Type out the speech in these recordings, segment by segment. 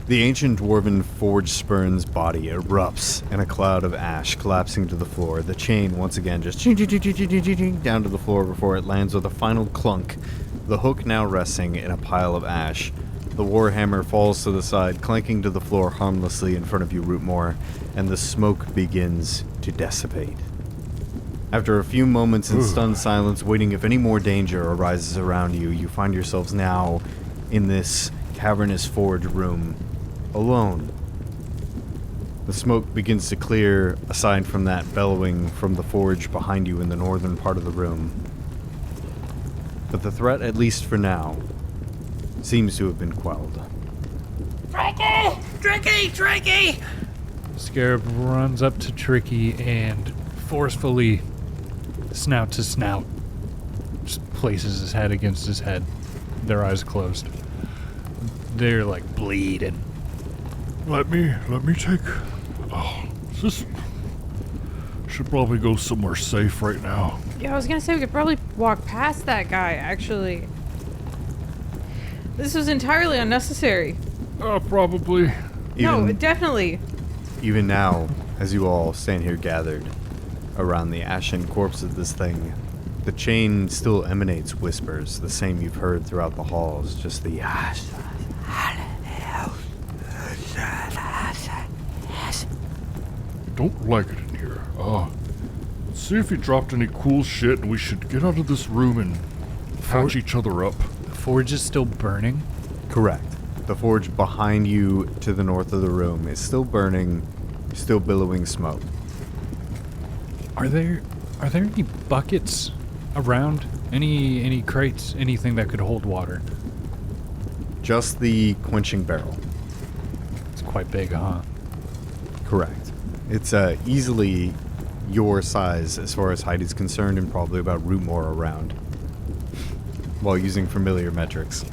The ancient dwarven forge spurn's body erupts in a cloud of ash, collapsing to the floor. The chain, once again, just down to the floor before it lands with a final clunk, the hook now resting in a pile of ash. The warhammer falls to the side, clanking to the floor harmlessly in front of you, Rootmoore, and the smoke begins to dissipate. After a few moments in stunned silence, waiting if any more danger arises around you, you find yourselves now in this cavernous forge room, alone. The smoke begins to clear, aside from that bellowing from the forge behind you in the northern part of the room. But the threat, at least for now, seems to have been quelled. Tricky! Tricky! Tricky! Scarab runs up to Tricky and forcefully, snout to snout, just places his head against his head, their eyes closed. They're like bleeding. Let me take... Oh, this... Should probably go somewhere safe right now. Yeah, I was gonna say we could probably walk past that guy, actually. This was entirely unnecessary. Probably. No, definitely. Even now, as you all stand here gathered around the ashen corpse of this thing, the chain still emanates whispers, the same you've heard throughout the halls, just the Don't like it in here. See if he dropped any cool shit, and we should get out of this room and patch each other up. The forge is still burning? Correct. The forge behind you to the north of the room is still burning, still billowing smoke. Are there any buckets around? Any crates? Anything that could hold water? Just the quenching barrel. It's quite big, huh? Correct. It's easily your size as far as height is concerned, and probably about Rootmoore around, while using familiar metrics.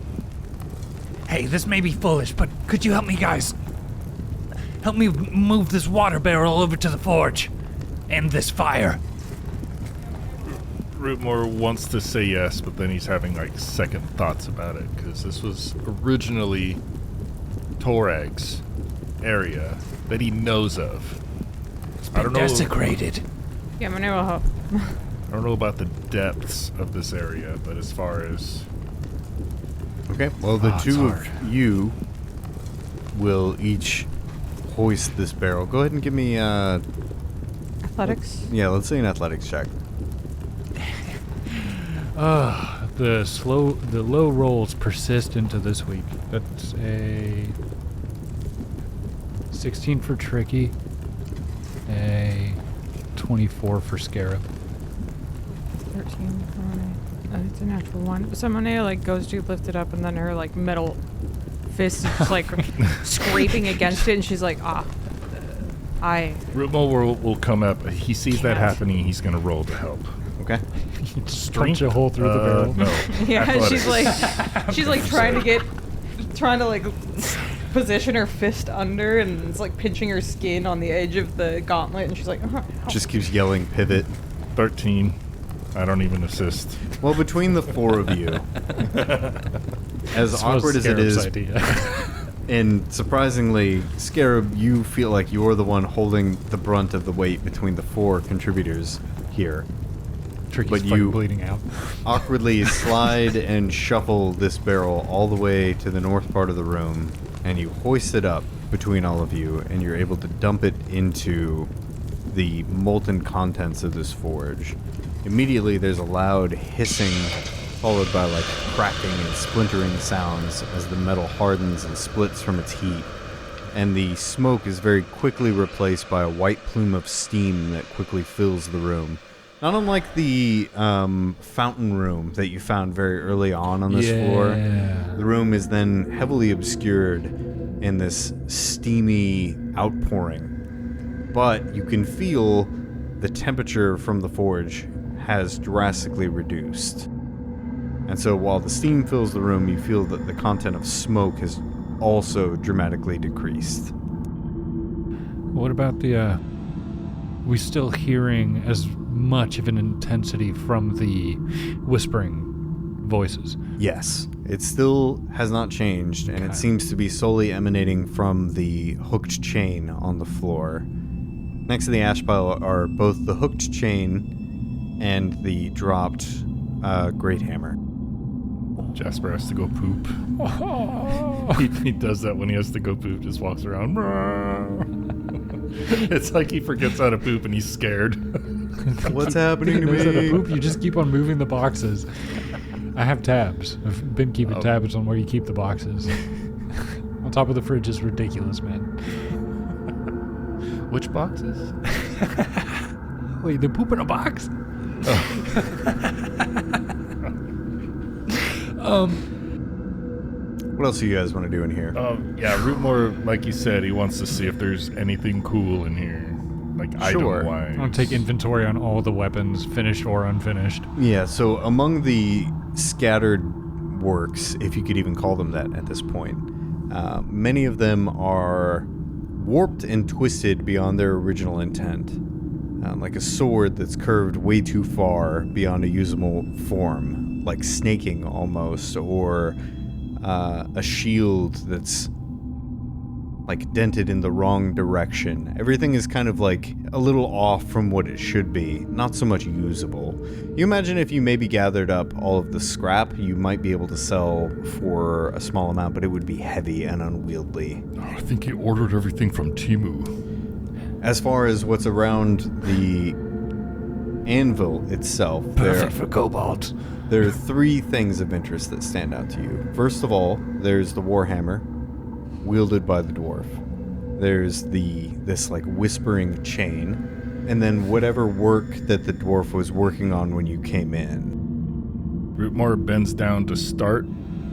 Hey, this may be foolish, but could you help me, guys? Help me move this water barrel over to the forge. End this fire. Rootmoore wants to say yes, but then he's having like second thoughts about it, because this was originally Torag's area that he knows of. I don't know. Desecrated. Yeah, Monet will help. I don't know about the depths of this area, but as far as... Okay, well, the two of you will each hoist this barrel. Go ahead and give me Athletics? yeah, let's say an athletics check. The low rolls persist into this week. That's a 16 for Tricky, a 24 for Scarab. 13 for Monet. It's a natural 1. So Monet goes to lift it up, and then her metal fist is scraping against it, and she's like, Rootmoore will come up. He sees that happening. He's going to roll to help. Okay. Just punch a hole through the barrel. No. Yeah, Athletics. she's trying to position her fist under, and it's pinching her skin on the edge of the gauntlet, and she's like, Just keeps yelling pivot. 13. I don't even assist. Well, between the four of you, as This awkward was as it Scarab's is, idea. and surprisingly, Scarab, you feel like you're the one holding the brunt of the weight between the four contributors here. Tricky's But fucking you bleeding out. awkwardly slide and shuffle this barrel all the way to the north part of the room, and you hoist it up between all of you, and you're able to dump it into the molten contents of this forge. Immediately, there's a loud hissing, followed by cracking and splintering sounds as the metal hardens and splits from its heat, and the smoke is very quickly replaced by a white plume of steam that quickly fills the room. Not unlike the fountain room that you found very early on this floor. The room is then heavily obscured in this steamy outpouring. But you can feel the temperature from the forge has drastically reduced. And so while the steam fills the room, you feel that the content of smoke has also dramatically decreased. What about the, we still hearing as much of an intensity from the whispering voices? Yes. It still has not changed, and it seems to be solely emanating from the hooked chain on the floor. Next to the ash pile are both the hooked chain and the dropped great hammer. Jasper has to go poop. He does that when he has to go poop, just walks around. It's like he forgets how to poop and he's scared. What's happening to Knows how to me? poop, you just keep on moving the boxes. I have tabs. I've been keeping tabs on where you keep the boxes. On top of the fridge is ridiculous, man. Which boxes? Wait, they poop in a box? What else do you guys want to do in here? Yeah, Rootmoore, like you said, he wants to see if there's anything cool in here. Like Sure. item-wise. I'll take inventory on all the weapons, finished or unfinished. Yeah, so among the scattered works, if you could even call them that at this point, many of them are warped and twisted beyond their original intent. Like a sword that's curved way too far beyond a usable form, like snaking almost, or a shield that's like dented in the wrong direction. Everything is kind of like a little off from what it should be, not so much usable. You imagine if you maybe gathered up all of the scrap, you might be able to sell for a small amount, but it would be heavy and unwieldy. Oh, I think he ordered everything from Timu. As far as what's around the anvil itself, Perfect for kobolds. there are three things of interest that stand out to you. First of all, there's the warhammer, wielded by the dwarf. There's this like whispering chain, and then whatever work that the dwarf was working on when you came in. Rootmoore bends down to start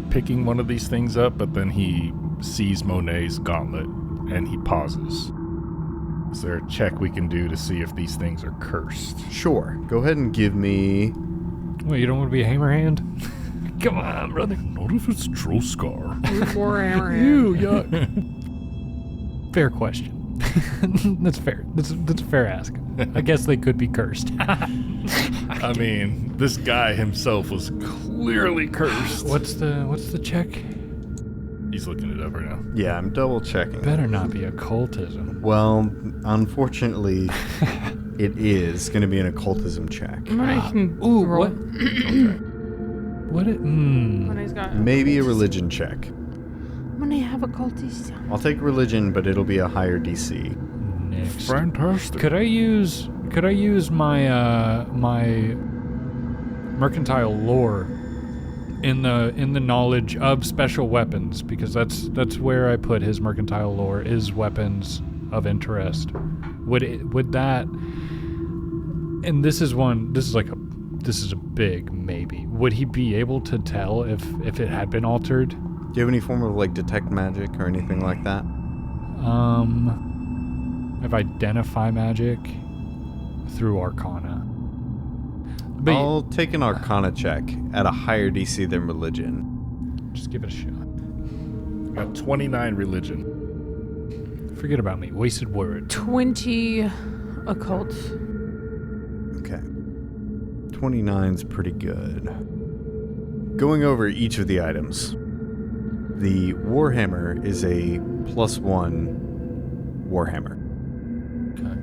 picking one of these things up, but then he sees Monet's gauntlet, and he pauses. Is there a check we can do to see if these things are cursed? Sure, go ahead and give me... Wait, you don't want to be a hammerhand? Come on, brother. Not if it's Troskar. Warhammer. You, yuck. Fair question. That's fair. That's a fair ask. I guess they could be cursed. I mean, this guy himself was clearly cursed. What's the check? He's looking it up right now. Yeah, I'm double checking. Better not be occultism. Well, unfortunately, it is going to be an occultism check. Monet can Ooh, roll. what? What? Monet's got Maybe a religion check. Monet have occultist. I'll take religion, but it'll be a higher DC. Next. Fantastic. Could I use my my mercantile lore in the knowledge of special weapons, because that's where I put his mercantile lore is weapons of interest. Would that, and this is a big maybe. Would he be able to tell if it had been altered? Do you have any form of like detect magic or anything like that? If identify magic through Arcana. But I'll take an Arcana check at a higher DC than religion. just give it a shot. Got 29 religion. Forget about me. Wasted word. 20 occult. Okay. 29's pretty good. Going over each of the items. The Warhammer is a +1 Warhammer.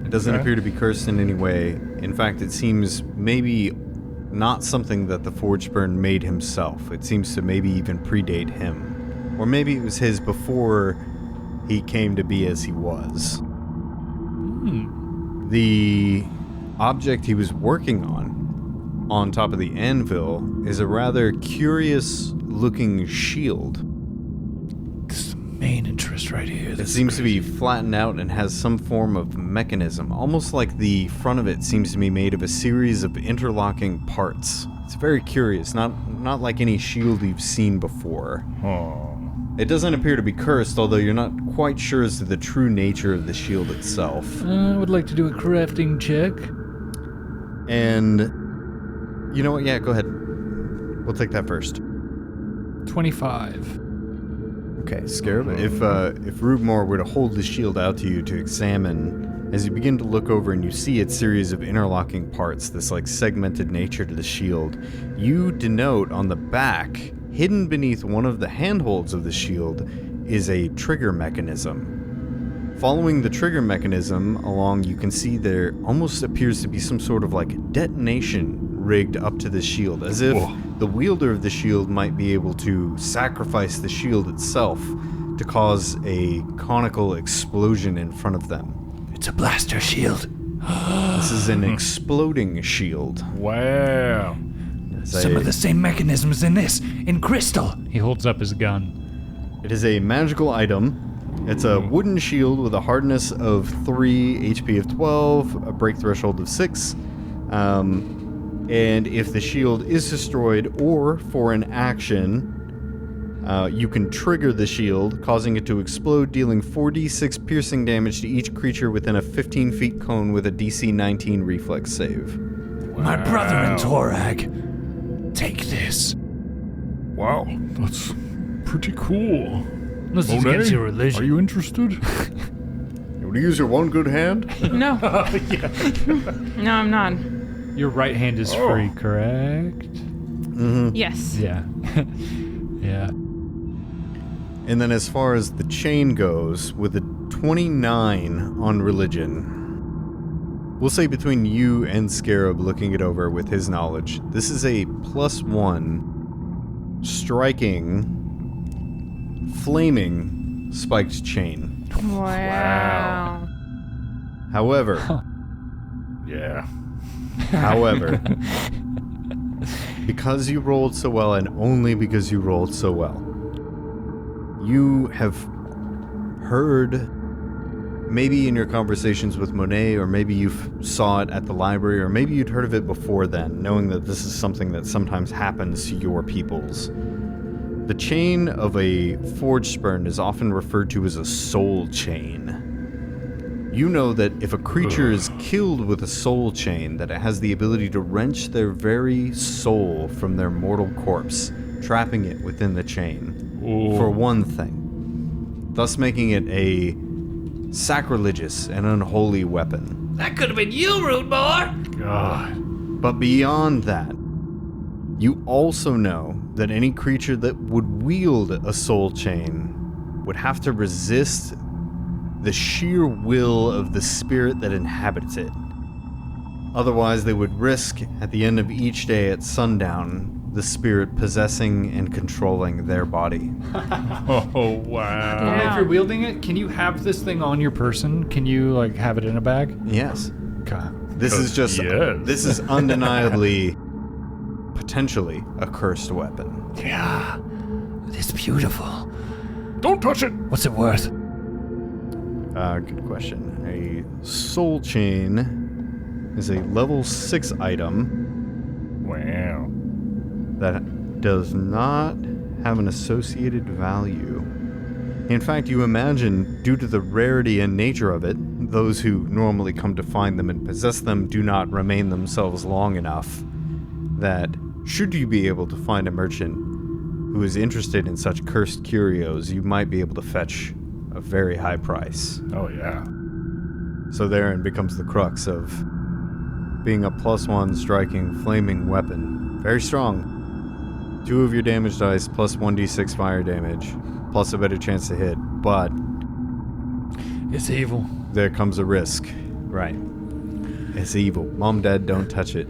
It doesn't Okay. appear to be cursed in any way. In fact, it seems maybe not something that the Forgeburn made himself. It seems to maybe even predate him. Or maybe it was his before he came to be as he was. The object he was working on top of the anvil, is a rather curious looking shield. This is the main interest right here. It seems to be flattened out and has some form of mechanism, almost like the front of it seems to be made of a series of interlocking parts. It's very curious, not like any shield you've seen before. Oh. It doesn't appear to be cursed, although you're not quite sure as to the true nature of the shield itself. I would like to do a crafting check. And you know what? Yeah, go ahead. We'll take that first. 25. Okay, Scarab, if Rootmoore were to hold the shield out to you to examine, as you begin to look over and you see its series of interlocking parts, this like segmented nature to the shield, you denote on the back hidden beneath one of the handholds of the shield is a trigger mechanism. Following the trigger mechanism along, you can see there almost appears to be some sort of like detonation rigged up to the shield, as if the wielder of the shield might be able to sacrifice the shield itself to cause a conical explosion in front of them. It's a blaster shield. This is an exploding shield. Wow. Some of the same mechanisms in crystal. He holds up his gun. It is a magical item. It's a wooden shield with a hardness of 3, HP of 12, a break threshold of 6. And if the shield is destroyed or for an action, you can trigger the shield, causing it to explode, dealing 4d6 piercing damage to each creature within a 15 feet cone with a DC 19 reflex save. My brother in Torag. Take this. Wow, that's pretty cool. This is against your religion. Are you interested? You want to use your one good hand? No. No, I'm not. Your right hand is free, correct? Yes. Yeah. Yeah. And then as far as the chain goes, with a 29 on religion, we'll say between you and Scarab looking it over with his knowledge, this is a +1 striking, flaming, spiked chain. Wow. However, Yeah. however, because you rolled so well and only because you rolled so well, you have heard, maybe in your conversations with Monet, or maybe you saw it at the library, or maybe you'd heard of it before then, knowing that this is something that sometimes happens to your peoples. The chain of a forge spurn is often referred to as a soul chain. You know that if a creature is killed with a soul chain, that it has the ability to wrench their very soul from their mortal corpse, trapping it within the chain. For one thing, thus making it a sacrilegious and unholy weapon. That could have been you, Rootmoore. God. But beyond that, you also know that any creature that would wield a soul chain would have to resist the sheer will of the spirit that inhabits it. Otherwise, they would risk, at the end of each day at sundown, the spirit possessing and controlling their body. Oh, wow. And if you're wielding it, can you have this thing on your person? Can you, like, have it in a bag? Yes. Okay. This is just, Yes. this is undeniably, potentially, a cursed weapon. Yeah. It's beautiful. Don't touch it. What's it worth? Good question. A soul chain is a level 6 item Wow. that does not have an associated value. In fact, you imagine, due to the rarity and nature of it, those who normally come to find them and possess them do not remain themselves long enough, that should you be able to find a merchant who is interested in such cursed curios, you might be able to fetch a very high price. Oh, yeah. So therein becomes the crux of being a +1 striking flaming weapon. Very strong. 2 of your damage dice plus 1d6 fire damage, plus a better chance to hit, but It's evil. there comes a risk. Right. It's evil. Mom, Dad, don't touch it.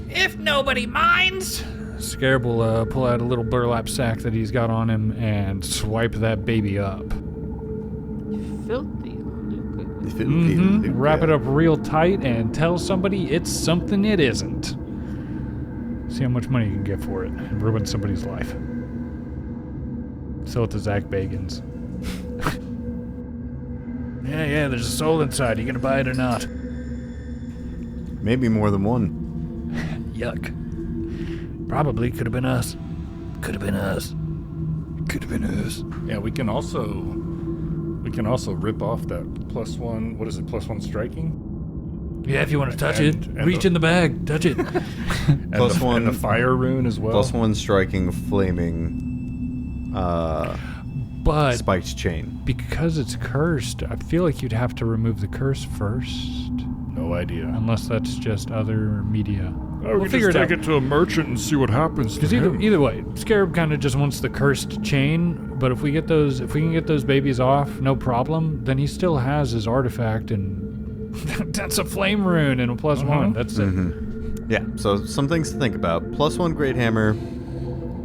If nobody minds. Scarab will pull out a little burlap sack that he's got on him and swipe that baby up. Filthy. Wrap it up real tight and tell somebody it's something it isn't. See how much money you can get for it and ruin somebody's life. Sell it to Zach Bagans. Yeah, there's a soul inside. You gonna buy it or not? Maybe more than one. Yuck. Probably could have been us. Could have been us. Could have been us. Yeah, we can also rip off that +1, what is it, +1 striking? Yeah, if you want to touch And- it, and reach the- in the bag, touch it. And Plus the, one- and the fire rune as well. +1 striking flaming But spiked chain. because it's cursed, I feel like you'd have to remove the curse first. No idea. Unless that's just other media. We'll figure it out. Take it to a merchant and see what happens. Because either way, Scarab kind of just wants the cursed chain. But if we can get those babies off, no problem. Then he still has his artifact, and that's a flame rune and a +1. That's it. Mm-hmm. Yeah. So some things to think about: +1 great hammer,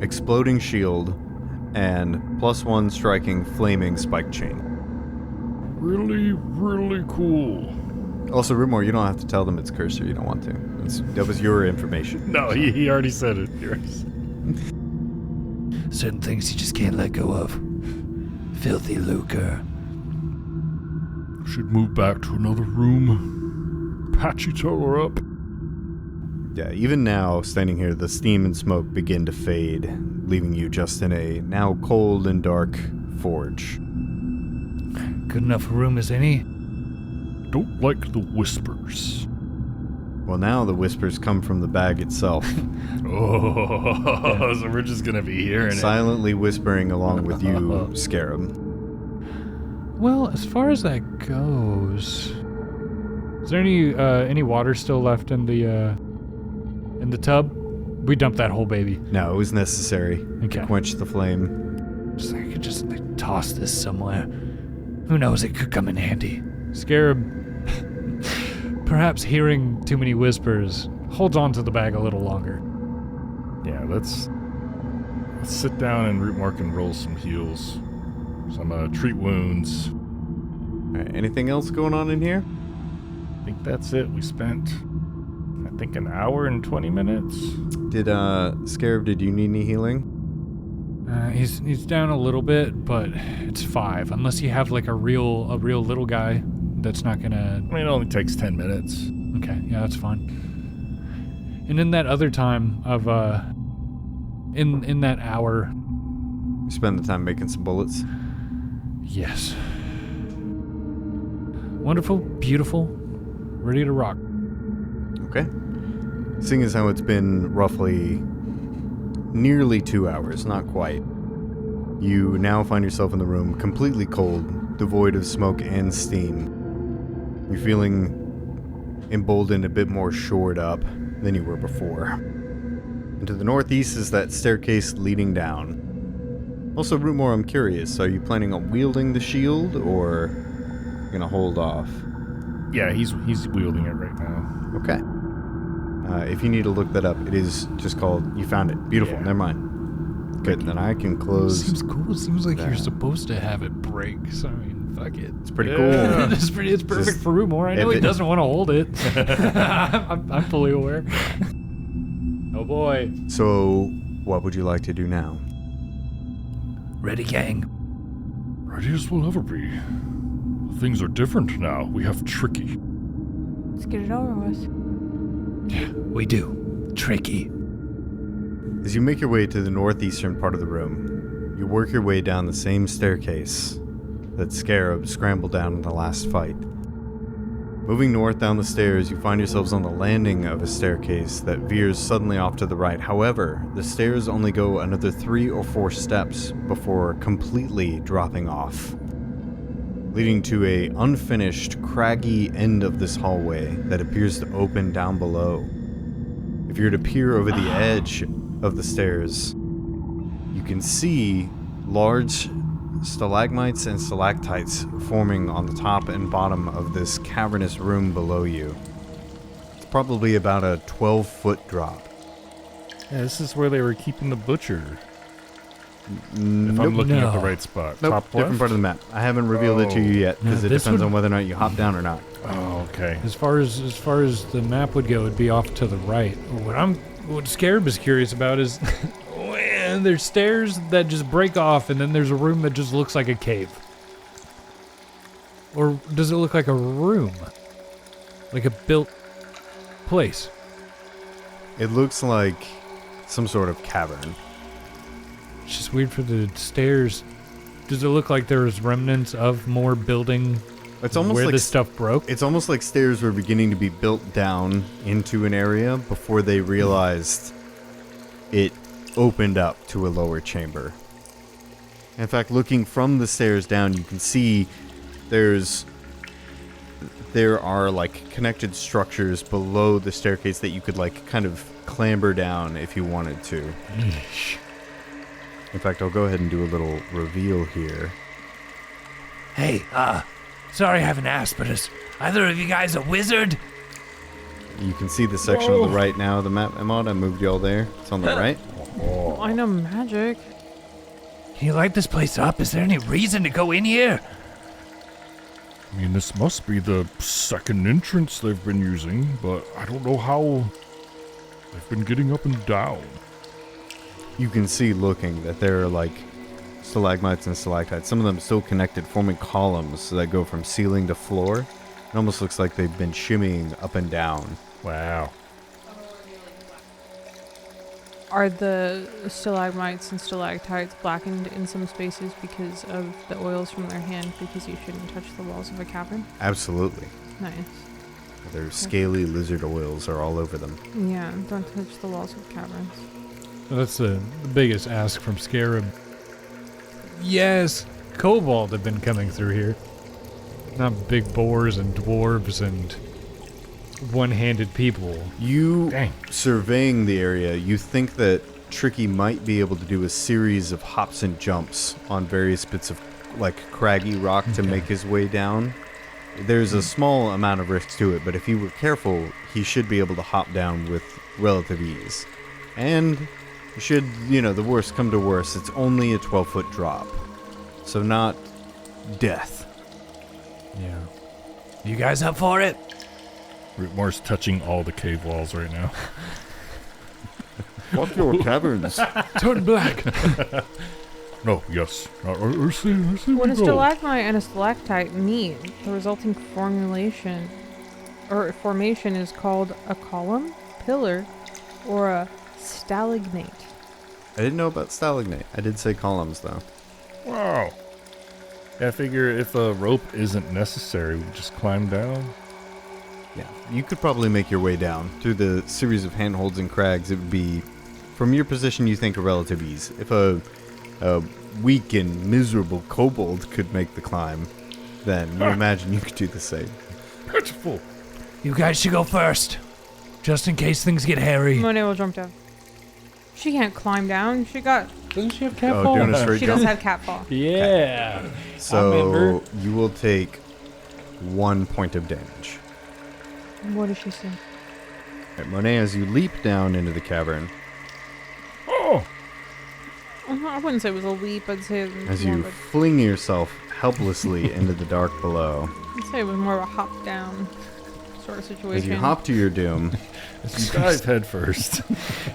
exploding shield, and +1 striking flaming spike chain. Really, really cool. Also, Rootmoore, you don't have to tell them it's cursed or you don't want to. That was your information. No, he already said it. Certain things you just can't let go of. Filthy lucre. Should move back to another room. Patch each other up. Yeah, even now, standing here, the steam and smoke begin to fade, leaving you just in a now cold and dark forge. Good enough room as any? Don't like the whispers. Well, now the whispers come from the bag itself, Oh, so we're just gonna be hearing silently whispering along with you, Scarab. Well, as far as that goes, is there any water still left in the tub? We dumped that whole baby. No, it was necessary Okay. to quench the flame. I could just toss this somewhere. Who knows, it could come in handy. Scarab, perhaps hearing too many whispers, holds on to the bag a little longer. Yeah, let's sit down and Rootmoore can roll some heals. Some treat wounds. All right, anything else going on in here? I think that's it. We spent, I think, an hour and 20 minutes. Scarab, did you need any healing? He's down a little bit, but it's 5. Unless you have like a real little guy that's not gonna. I mean, it only takes 10 minutes. Okay, yeah, that's fine. And in that other time of in that hour, You spend the time making some bullets? yes. Wonderful, beautiful, ready to rock. Okay. Seeing as how it's been roughly nearly 2 hours, not quite, you now find yourself in the room completely cold, devoid of smoke and steam. You're feeling emboldened, a bit more shored up than you were before. And to the northeast is that staircase leading down. Also, Rootmoore, I'm curious, are you planning on wielding the shield, or gonna hold off? Yeah, he's wielding it right now. Okay. If you need to look that up, it is just called, you found it. Beautiful, Yeah. never mind. Good, then I can close. Seems cool. Seems like you're that. supposed to have it break. So I mean, fuck it. It's pretty Yeah. cool. It's perfect Just- for Rootmoore. I know if he it- doesn't want to hold it. I'm fully aware. Oh boy. So, what would you like to do now? Ready, gang? Ready as we'll ever be. Things are different now. We have Tricky. Let's get it over with. We do. Tricky. As you make your way to the northeastern part of the room, you work your way down the same staircase that Scarab scrambled down in the last fight. Moving north down the stairs, you find yourselves on the landing of a staircase that veers suddenly off to the right. However, the stairs only go another 3 or 4 steps before completely dropping off, leading to a unfinished, craggy end of this hallway that appears to open down below. If you were to peer over the edge of the stairs, you can see large stalagmites and stalactites forming on the top and bottom of this cavernous room below you. It's probably about a 12-foot drop. Yeah, this is where they were keeping the butcher. If Nope. I'm looking at the No. right spot. Nope, Top different left? part of the map. I haven't revealed it to you yet because No, it this depends would- on whether or not you hop down or not. Oh, okay. As far as the map would go, it'd be off to the right. What Scarab is curious about is when there's stairs that just break off, and then there's a room that just looks like a cave. Or does it look like a room? Like a built place? It looks like some sort of cavern. It's just weird for the stairs. Does it look like there's remnants of more building It's almost where like this stuff broke? It's almost like stairs were beginning to be built down into an area before they realized it opened up to a lower chamber. In fact, looking from the stairs down, you can see there's there are like connected structures below the staircase that you could like kind of clamber down if you wanted to. In fact, I'll go ahead and do a little reveal here. Hey, sorry I haven't asked, but is either of you guys a wizard? You can see the section on the right now of the map, Emad. I moved y'all there. It's on the right. I know magic. Can you light this place up? Is there any reason to go in here? I mean, this must be the second entrance they've been using, but I don't know how they've been getting up and down. You can see looking that there are like stalagmites and stalactites. Some of them still connected, forming columns that go from ceiling to floor. It almost looks like they've been shimmying up and down. Wow. Are the stalagmites and stalactites blackened in some spaces because of the oils from their hand, because you shouldn't touch the walls of a cavern? Absolutely. Nice. Their scaly lizard oils are all over them. Yeah, don't touch the walls of caverns. That's the biggest ask from Scarab. Yes, kobold have been coming through here. Not big boars and dwarves and one-handed people. You, Dang. surveying the area, you think that Tricky might be able to do a series of hops and jumps on various bits of like craggy rock to make his way down. There's a small amount of risk to it, but if he were careful, he should be able to hop down with relative ease. And should, the worst come to worst, it's only a 12-foot drop. So not death. Yeah. You guys up for it? Rootmoore's touching all the cave walls right now. Fuck your caverns. Turn black. No, yes. I see When a we go. stalagmite and a stalactite meet, the resulting formation is called a column, pillar, or a stalagnate. I didn't know about stalagnate. I did say columns, though. Wow. Yeah, I figure if a rope isn't necessary, we just climb down. Yeah, you could probably make your way down. Through the series of handholds and crags, it would be, from your position, you think a relative ease. If a weak and miserable kobold could make the climb, then you imagine you could do the same. Pitiful. You guys should go first, just in case things get hairy. Monet will jump down. She can't climb down. Doesn't she have Oh, catfall? doing a straight She jump? does have catfall. Yeah. So you will take 1 point of damage. What does she say? Right, Monet, as you leap down into the cavern, Oh! I wouldn't say it was a leap. I'd say it was as more you of fling yourself helplessly into the dark below, I'd say it was more of a hop down sort of situation. as you hop to your doom, You dive head first.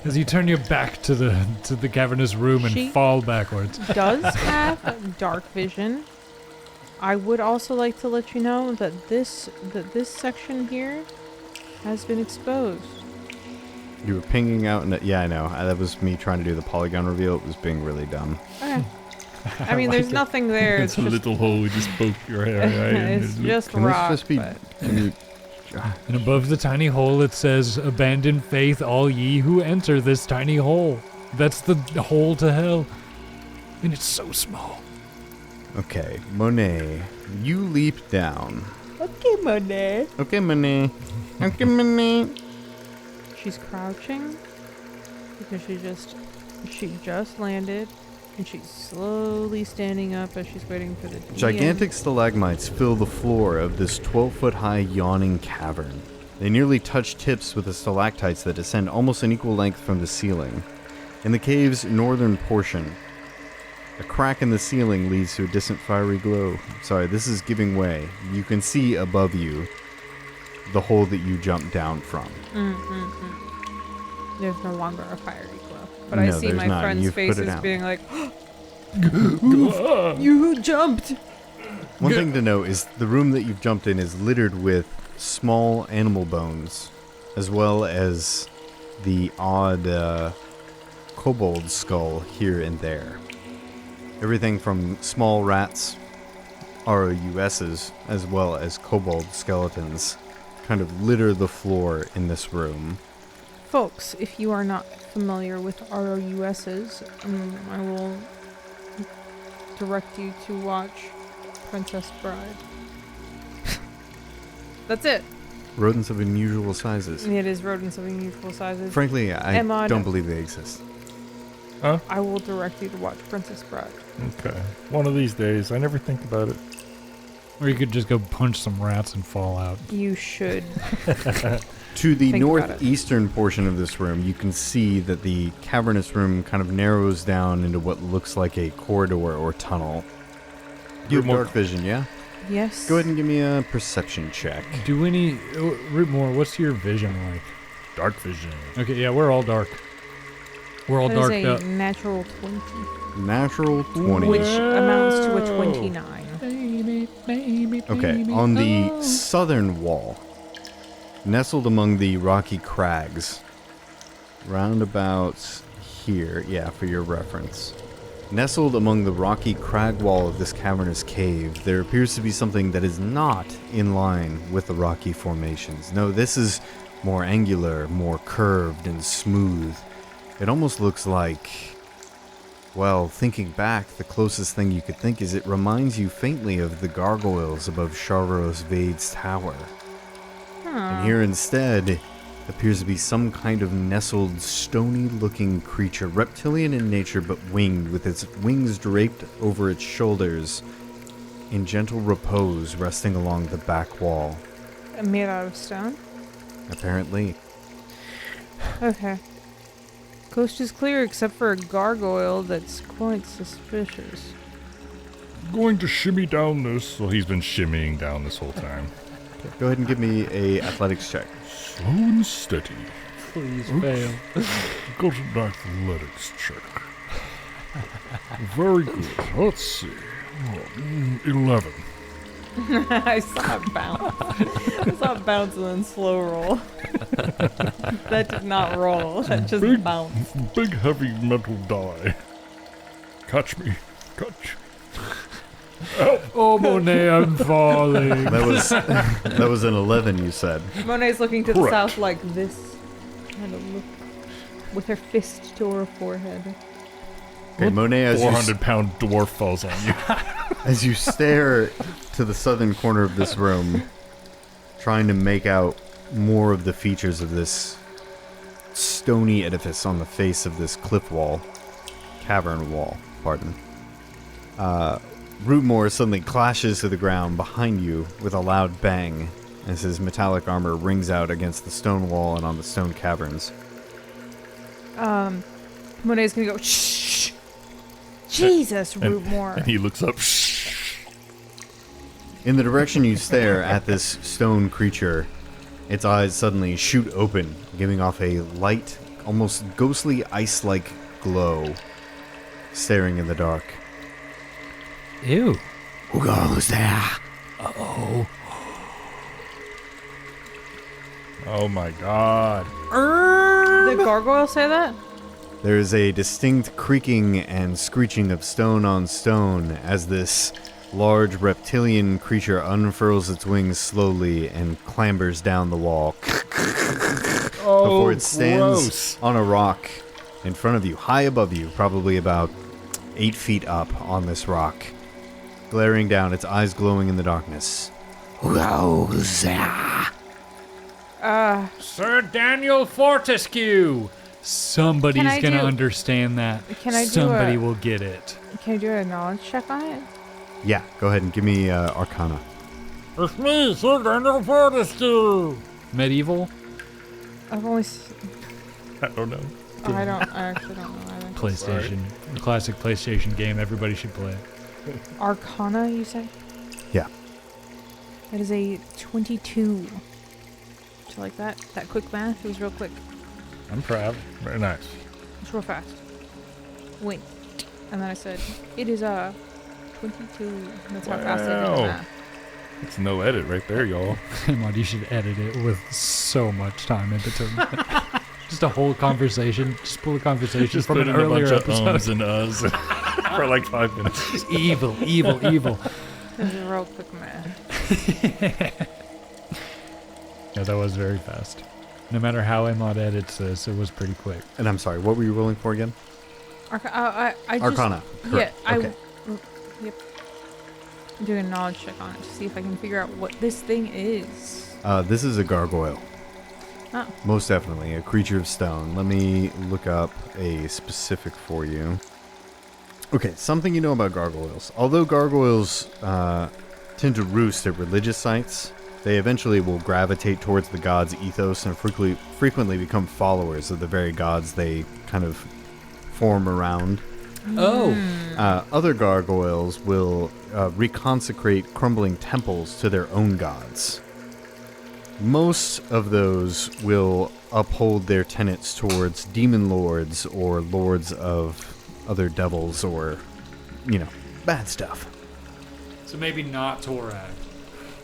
As you turn your back to the cavernous room and She- fall backwards. Does have dark vision. I would also like to let you know that this section here has been exposed. you were pinging out, and yeah, I know. That was me trying to do the polygon reveal. It was being really dumb. Okay. I mean, there's nothing there. It's a just, little hole we just poke your hair in. it's just Can rock. this just be? but- Can you, And above the tiny hole it says, "Abandon faith, all ye who enter this tiny hole." That's the hole to hell. And it's so small. okay, Monet, you leap down. Okay, Monet. Okay, Monet. Okay, Monet. She's crouching because she just landed, and she's slowly standing up as she's waiting for the DM. Gigantic stalagmites fill the floor of this 12-foot-high yawning cavern. They nearly touch tips with the stalactites that descend almost an equal length from the ceiling. In the cave's northern portion, a crack in the ceiling leads to a distant fiery glow. Sorry, this is giving way. You can see above you the hole that you jumped down from. There's no longer a fiery glow, but No, I see there's my not. friends' You've put it faces out. being like, "You jumped!" One thing to note is the room that you've jumped in is littered with small animal bones, as well as the odd kobold skull here and there. Everything from small rats, ROUSs, as well as kobold skeletons, kind of litter the floor in this room. Folks, if you are not familiar with ROUSs, I will direct you to watch Princess Bride. That's it. Rodents of unusual sizes. It is rodents of unusual sizes. Frankly, I Emad. don't believe they exist. Huh? I will direct you to watch Princess Bride. Okay. One of these days. I never think about it. Or you could just go punch some rats and fall out. You should. To the Think about it. northeastern portion of this room, you can see that the cavernous room kind of narrows down into what looks like a corridor or tunnel. You have Rootmoore. dark vision, yeah? Yes. Go ahead and give me a perception check. Do any... Rootmoore, what's your vision like? Dark vision. Okay, yeah, we're all dark. We're all That dark is a up. natural 20, Natural 20. which amounts to a 29. Okay, on the southern wall, nestled among the rocky crags, round about here, yeah, for your reference. Nestled among the rocky crag wall of this cavernous cave, there appears to be something that is not in line with the rocky formations. No, this is more angular, more curved and smooth. It almost looks like... Well, thinking back, the closest thing you could think is it reminds you faintly of the gargoyles above Charveros Vade's tower. And here instead appears to be some kind of nestled, stony-looking creature, reptilian in nature but winged, with its wings draped over its shoulders, in gentle repose resting along the back wall. Made out of stone? Apparently. Okay. Coast is clear except for a gargoyle that's quite suspicious. Going to shimmy down this. So he's been shimmying down this whole time. Go ahead and give me a athletics check. Slow and steady. Please fail. Got an athletics check. Very good. Let's see. 11. I saw it bounce. I saw it bounce and then slow roll. That did not roll. That just bounced. Big heavy metal die. Catch me. Catch. Oh, Monet, I'm falling. That was an 11, you said. Monet's looking to the Correct. south like this. Kind of look. With her fist to her forehead. Okay, Monet, as 400-pound dwarf falls on you. as you stare to the southern corner of this room, trying to make out more of the features of this stony edifice on the face of this cliff wall, cavern wall, pardon. Rootmoore suddenly clashes to the ground behind you with a loud bang as his metallic armor rings out against the stone wall and on the stone caverns. Monet's gonna go, shh! Jesus, Rootmoore. And he looks up. In the direction you stare at this stone creature, its eyes suddenly shoot open, giving off a light, almost ghostly ice-like glow, staring in the dark. Ew. Who goes there? Oh my god. Did the gargoyle say that? There is a distinct creaking and screeching of stone on stone as this large reptilian creature unfurls its wings slowly and clambers down the wall before it stands gross. on a rock in front of you, high above you, probably about 8 feet up on this rock, glaring down, its eyes glowing in the darkness. Who goes there? Sir Daniel Fortescue. Somebody's Can I gonna do- understand that. Can I do Somebody a- will get it. Can I do a knowledge check on it? Yeah, go ahead and give me Arcana. It's me, Sir Daniel Fortescue. Medieval I've only. I don't know. I actually don't know either. PlayStation, a classic PlayStation game. Everybody should play. Arcana, you say? Yeah. That is a 22. Do you like that? That quick math? It was real quick. I'm proud. Very nice. It's real fast. Wait. And then I said, it is a 22. That's how fast I did the Wow. math. It's no edit right there, y'all. Emad, you should edit it with so much time in between. Just a whole conversation. Just pull a conversation Just from put an in a earlier bunch of episode. ums and uhs for like 5 minutes. Evil, evil, evil. It was a real quick math. Yeah, that was very fast. No matter how Emad edits this, it was pretty quick. And I'm sorry, what were you rolling for again? I just, Arcana. Yeah, Correct. Okay. Yep. I'm doing a knowledge check on it to see if I can figure out what this thing is. This is a gargoyle. Oh. Most definitely, a creature of stone. Let me look up a specific for you. Okay, something you know about gargoyles. Although gargoyles tend to roost at religious sites, they eventually will gravitate towards the god's ethos and frequently become followers of the very gods they kind of form around. Oh. Other gargoyles will reconsecrate crumbling temples to their own gods. Most of those will uphold their tenets towards demon lords or lords of other devils or, bad stuff. So maybe not Torag.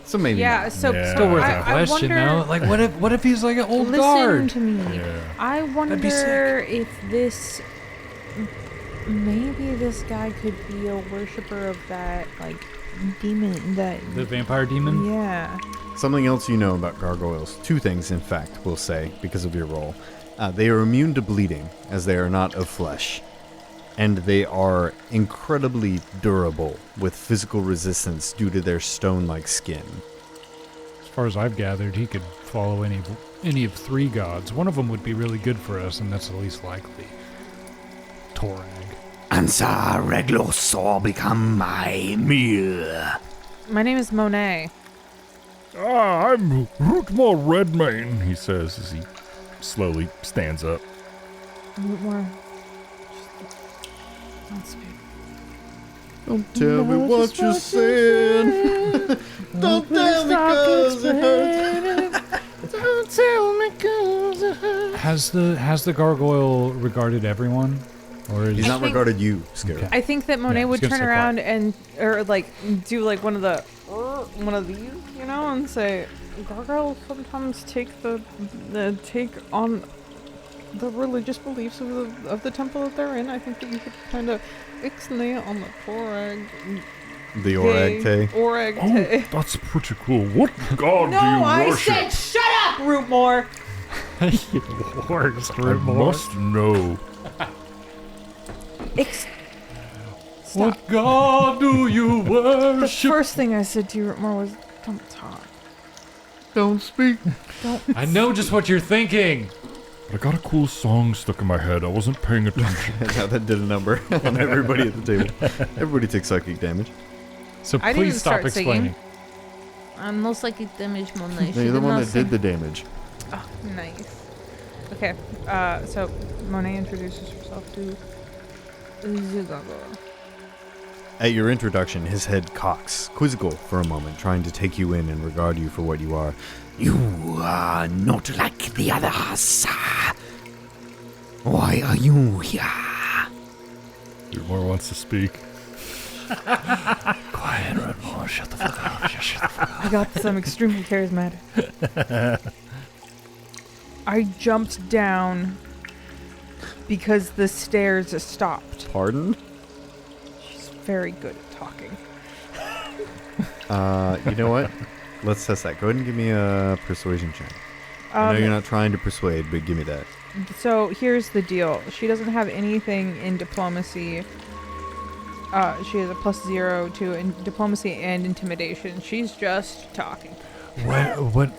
So maybe Yeah, not. so Yeah. Still worth I a question, wonder, though. Like, what if he's like an old listen guard? to me. Yeah. I wonder be sick. if this, maybe this guy could be a worshiper of that, like, demon, that, The vampire demon? yeah. Something else you know about gargoyles. Two things, in fact, we'll say, because of your role. They are immune to bleeding, as they are not of flesh. And they are incredibly durable, with physical resistance due to their stone-like skin. As far as I've gathered, he could follow any of three gods. One of them would be really good for us, and that's the least likely. Torag. Answer Reglos or become my meal. My name is Monet. I'm Rootmoore Redmane, he says as he slowly stands up. Rootmoore. Don't speak. Don't tell me what you're saying. Don't tell me 'cause it hurts. Don't tell me 'cause it hurts. Has the gargoyle regarded everyone? Or is He's not think- regarded you, Scarab. Okay. I think that Monet Yeah, I was would gonna turn say around and, or like, do like one of these, and say, gargoyles sometimes take take on the religious beliefs of the temple that they're in. I think that you could kind of ixnay on the Torag. The Oragte. Oragte. That's pretty cool. What god No, do you I worship? said shut up, Rootmoore. Works, I must know. Stop. What god do you The worship? first thing I said to you, Rootmoore, was don't talk. Don't speak. Don't. I know just what you're thinking. I got a cool song stuck in my head. I wasn't paying attention. Now that did a number on everybody at the table. Everybody takes psychic damage. So I didn't please stop start singing. explaining. I'm no psychic damage, Monet. You're the one that did the damage. Oh, nice. Okay, so Monet introduces herself to Zugago. At your introduction, his head cocks, quizzical for a moment, trying to take you in and regard you for what you are. You are not like the others. Why are you here? Rootmoore wants to speak. Quiet, Rootmoore. Shut the fuck up. Just shut the fuck up. I got this. I'm extremely charismatic. I jumped down because the stairs stopped. Pardon? She's very good at talking. You know what? Let's test that. Go ahead and give me a persuasion check. I know you're not trying to persuade, but give me that. So here's the deal. She doesn't have anything in diplomacy. She has a +0 to in diplomacy and intimidation. She's just talking. What?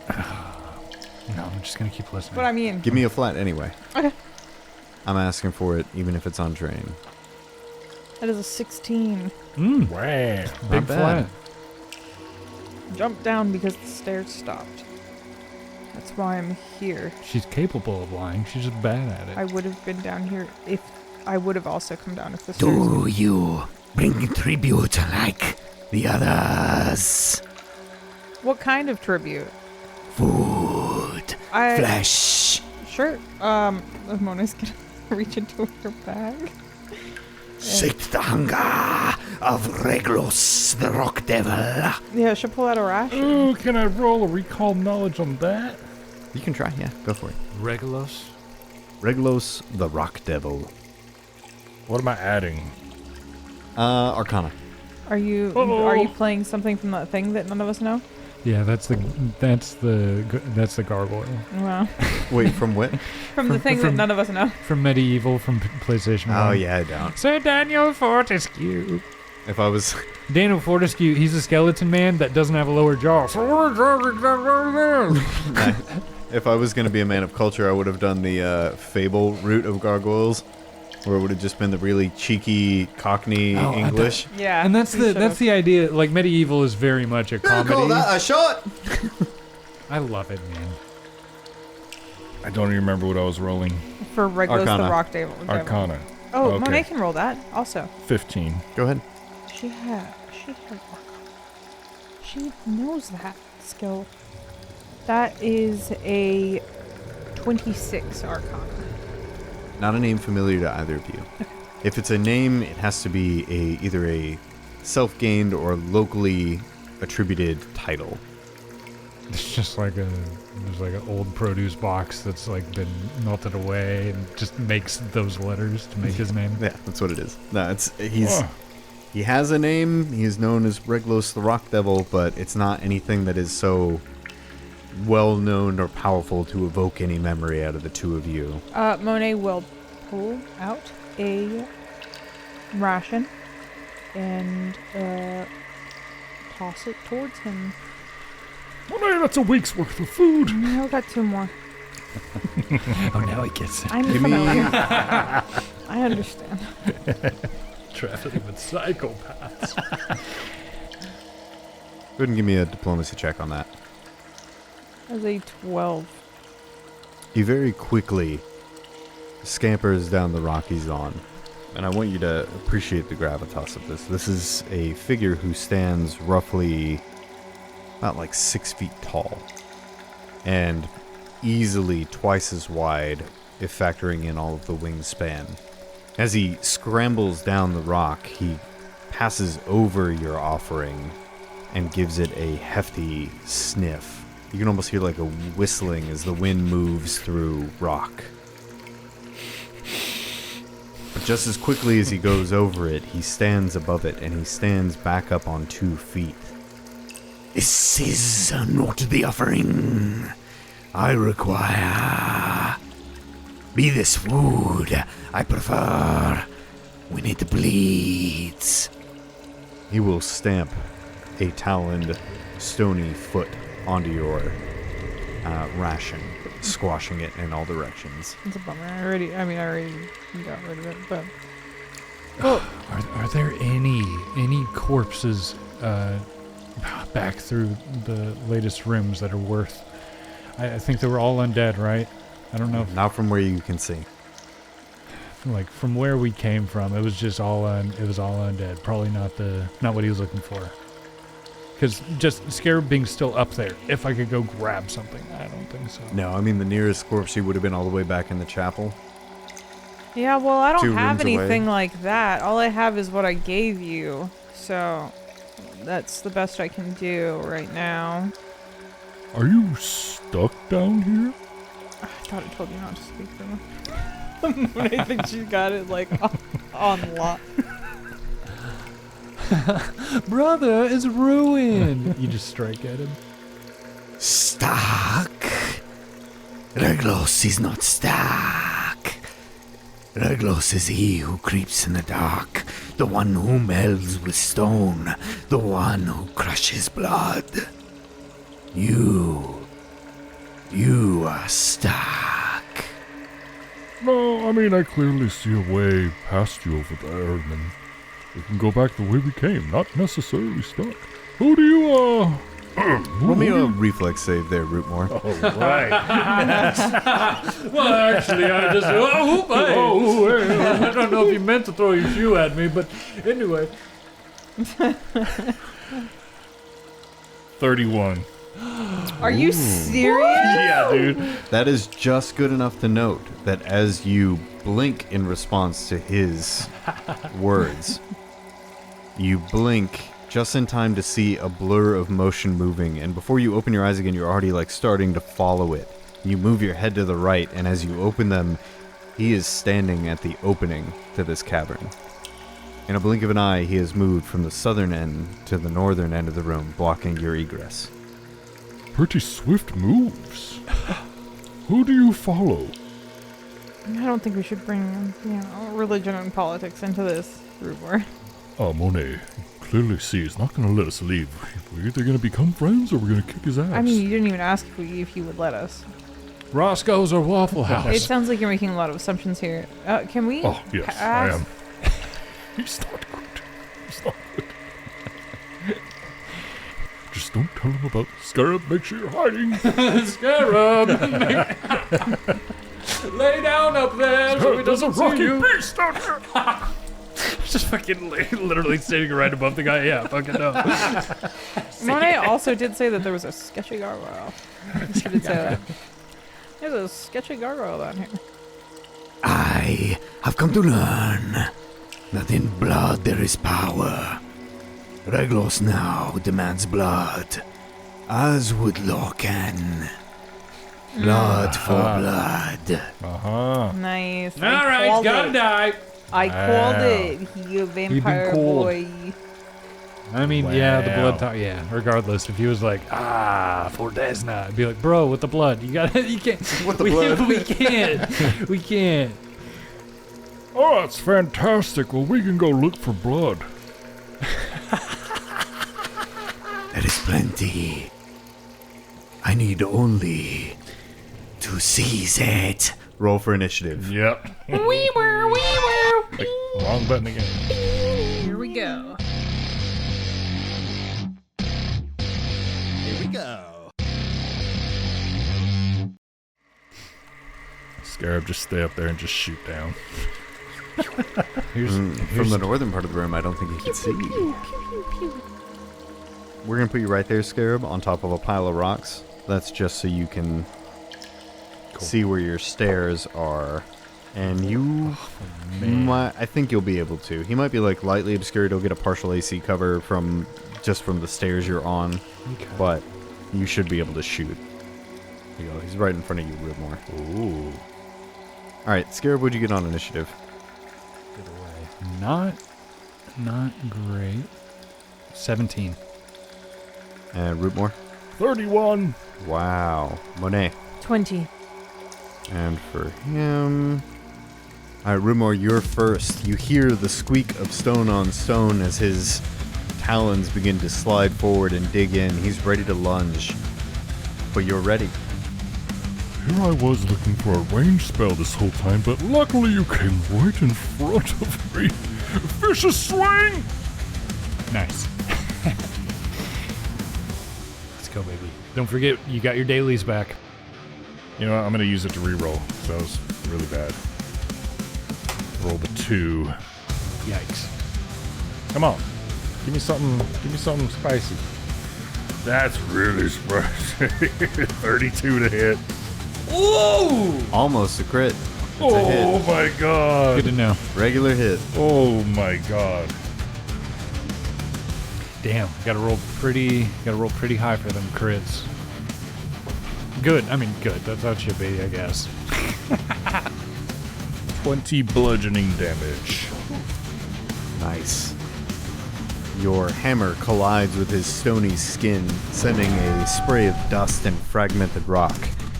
No, I'm just gonna keep listening. But I mean, Give me a flat anyway. Okay. I'm asking for it, even if it's on train. that is a 16. Wow. Big bad. flat. Jumped down because the stairs stopped. That's why I'm here. She's capable of lying. She's just bad at it. I would have been down here if I would have also come down if the stairs. Do you bring tribute like the others? What kind of tribute? Food, I flesh. sure. Mona's gonna reach into her bag. Sate the hunger of Reglos, the rock devil. Yeah, she'll pull out a ration. Oh, can I roll a recall knowledge on that? You can try, yeah. Go for it. Regulos. Reglos, the rock devil. What am I adding? Arcana. Are you playing something from that thing that none of us know? Yeah, that's the gargoyle Wow. Wait, from what? From the thing that from- none of us know. from Medieval from PlayStation 1. Oh, yeah, I don't. Sir Daniel Fortescue. If I was... Daniel Fortescue, he's a skeleton man that doesn't have a lower jaw. If I was going to be a man of culture, I would have done the fable route of gargoyles, where it would have just been the really cheeky Cockney English. Yeah. And that's the idea. Like, medieval is very much a comedy. Call that a shot! I love it, man. I don't even remember what I was rolling. For Regulus the Arcana. Rock Devil. Arcana. Oh, Okay. Monet can roll that also. 15. Go ahead. She has Arcana. She knows that skill. That is a 26 Arcana. Not a name familiar to either of you. If it's a name, it has to be either a self-gained or locally attributed title. It's just like there's like an old produce box that's like been melted away and just makes those letters to make his name. Yeah, that's what it is. No, he has a name. He is known as Regulus the Rock Devil, but it's not anything that is so well known or powerful to evoke any memory out of the two of you. Monet will pull out a ration and toss it towards him. Monet, that's a week's worth of food. I got 2 more. Oh, now he gets it. I'm familiar. I understand. Traveling with psychopaths. Go ahead and give me a diplomacy check on that. As a 12. He very quickly scampers down the rock he's on. And I want you to appreciate the gravitas of this. This is a figure who stands roughly about like 6 feet tall. And easily twice as wide if factoring in all of the wingspan. As he scrambles down the rock, he passes over your offering and gives it a hefty sniff. You can almost hear like a whistling as the wind moves through rock. But just as quickly as he goes over it, he stands above it, and he stands back up on 2 feet. This is not the offering I require. Be this food I prefer when it bleeds. He will stamp a taloned, stony foot onto your ration, squashing it in all directions. It's a bummer. I already got rid of it, but... Are there any corpses back through the latest rooms that are worth... I think they were all undead, right? I don't know. Not from where you can see. Like, from where we came from, it was just all undead. Probably not what he was looking for. Because just Scarab being still up there, if I could go grab something, I don't think so. No, I mean the nearest corpse he would have been all the way back in the chapel. Yeah, well, I 2 don't have rooms away. anything like that. All I have is what I gave you. So, that's the best I can do right now. Are you stuck down here? I thought I told you not to speak for me. I think she got it, like, on lock. Brother is ruined. You just strike at him. Stuck? Regulus is not stuck. Regulus is he who creeps in the dark, the one who melds with stone, the one who crushes blood. You are stuck. No, I mean, I clearly see a way past you over there, and then we can go back the way we came, not necessarily stuck. Who do you, Roll me a reflex save there, Rootmoore. Oh, right. Well, actually, I just... I don't know if you meant to throw your shoe at me, but anyway. 31. Are you serious? Yeah, dude. That is just good enough to note that as you blink in response to his words, you blink just in time to see a blur of motion moving, and before you open your eyes again, you're already like starting to follow it. You move your head to the right, and as you open them, he is standing at the opening to this cavern. In a blink of an eye, he has moved from the southern end to the northern end of the room, blocking your egress. Pretty swift moves. Who do you follow? I don't think we should bring, religion and politics into this, Rootmoore. Monet, clearly see, he's not going to let us leave. We're either going to become friends or we're going to kick his ass. I mean, you didn't even ask if he would let us. Roscoe's or Waffle It House. sounds like you're making a lot of assumptions here. Can we? Oh, yes, I ask? am. He's not good. He's not good. Just don't tell him about Scarab. Make sure you're hiding. Scarab! Lay down up there so he There's a doesn't see rocky you. beast out here. Just fucking literally sitting right above the guy. Yeah, fucking no. Monet also did say that there was a sketchy gargoyle. She did say that. There's a sketchy gargoyle down here. I have come to learn that in blood there is power. Reglos now demands blood, as would Lorcan. Blood for blood. Uh-huh. Nice. All right, gotta die. I called it. He a vampire cold. boy. I mean, yeah, the Wow. blood. Yeah, regardless, if he was like, for Desna, I'd be like, bro, with the blood, you got you can't. With the blood. We can't. We can't. Oh, that's fantastic. Well, we can go look for blood. There is plenty. I need only to seize it. Roll for initiative. Yep. Wee were. Wrong button again. Here we go. Here we go. Scarab, just stay up there and just shoot down. Here's From the northern part of the room, I don't think you can see. We're going to put you right there, Scarab, on top of a pile of rocks. That's just so you can see where your stairs are. And you might, I think you'll be able to. He might be like lightly obscured. He'll get a partial AC cover from the stairs you're on. Okay. But you should be able to shoot. There you go. He's right in front of you, Rootmoore. Ooh. All right, Scarab, what'd you get on initiative? not great. 17. And Rootmoore? 31. Wow. Monet. 20. And for him... Alright, Rootmoore, you're first. You hear the squeak of stone on stone as his talons begin to slide forward and dig in. He's ready to lunge. But you're ready. Here I was looking for a ranged spell this whole time, but luckily you came right in front of me. Vicious swing! Nice. Let's go, baby. Don't forget, you got your dailies back. You know what? I'm going to use it to reroll. So that was really bad. Roll the 2. Yikes. Come on. Give me something spicy. That's really spicy. 32 to hit. Ooh! Almost a crit. It's a Oh hit. my god. Good to know. Regular hit. Oh my god. Damn, gotta roll pretty high for them crits. Good, I mean good. That's how it should be, I guess. 20 bludgeoning damage. Nice. Your hammer collides with his stony skin, sending a spray of dust and fragmented rock.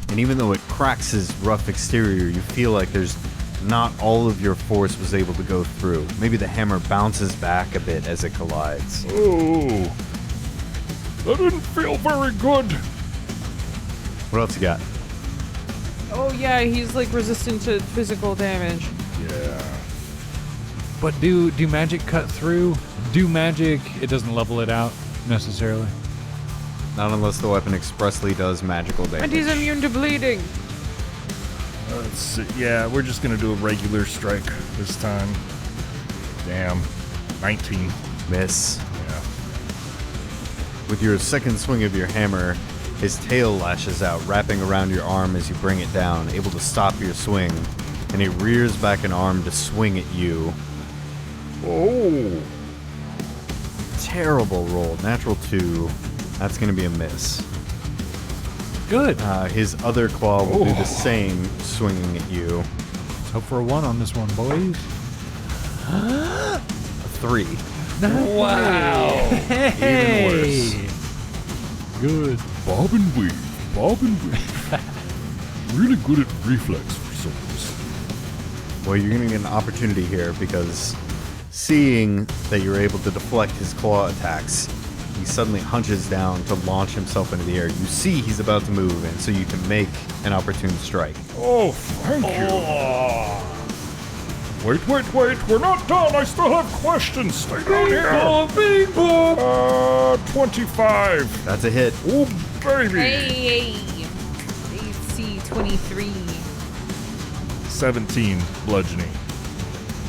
And even though it cracks his rough exterior, you feel like there's not all of your force was able to go through. Maybe the hammer bounces back a bit as it collides. Oh. That didn't feel very good. What else you got? Oh yeah, he's like resistant to physical damage. Yeah. But do magic cut through? Do magic, it doesn't level it out necessarily. Not unless the weapon expressly does magical damage. And he's immune to bleeding. Let's see. Yeah, we're just gonna do a regular strike this time. Damn. 19. Miss. Yeah. With your second swing of your hammer, his tail lashes out, wrapping around your arm as you bring it down, able to stop your swing. And he rears back an arm to swing at you. Oh. Terrible roll. Natural 2. That's going to be a miss. Good. His other claw will do the same, swinging at you. Let's hope for a 1 on this one, boys. A 3. Wow. Hey. Even worse. Good. Bob and weave. Bob and weave. Really good at reflex for some reason. Well, you're going to get an opportunity here because Seeing that you're able to deflect his claw attacks, he suddenly hunches down to launch himself into the air. You see he's about to move, and so you can make an opportune strike. Oh, thank you. Wait, we're not done. I still have questions. Stay down here. Big ball. 25. That's a hit. Oh, baby. Hey, AC 23. 17 bludgeoning.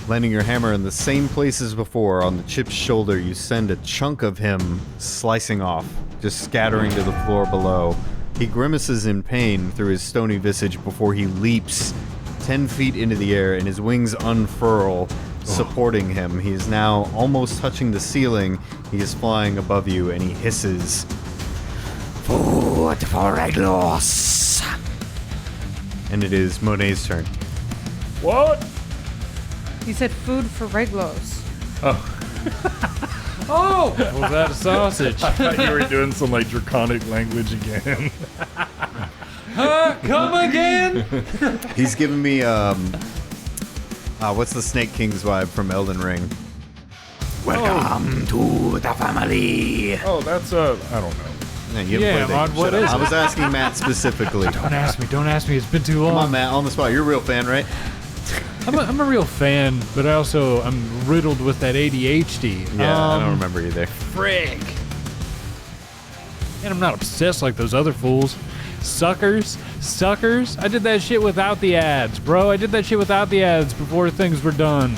Landing your hammer in the same place as before on the chip's shoulder, you send a chunk of him slicing off, just scattering to the floor below. He grimaces in pain through his stony visage before he leaps 10 feet into the air and his wings unfurl, supporting him. He is now almost touching the ceiling. He is flying above you and he hisses. Food for Reglos. And it is Monet's turn. What? He said food for Reglos. Oh! Was that a sausage? I thought you were doing some like draconic language again. Come again? He's giving me, what's the Snake King's vibe from Elden Ring? Welcome to the family. Oh, that's I don't know. You haven't played that Emad, game. what Shut up. is I it? was asking Matt specifically. Don't ask me. It's been too long. Come on, Matt, on the spot. You're a real fan, right? I'm a real fan, but I'm riddled with that ADHD. Yeah, I don't remember either. Frick. And I'm not obsessed like those other fools. Suckers. I did that shit without the ads, bro. I did that shit without the ads before things were done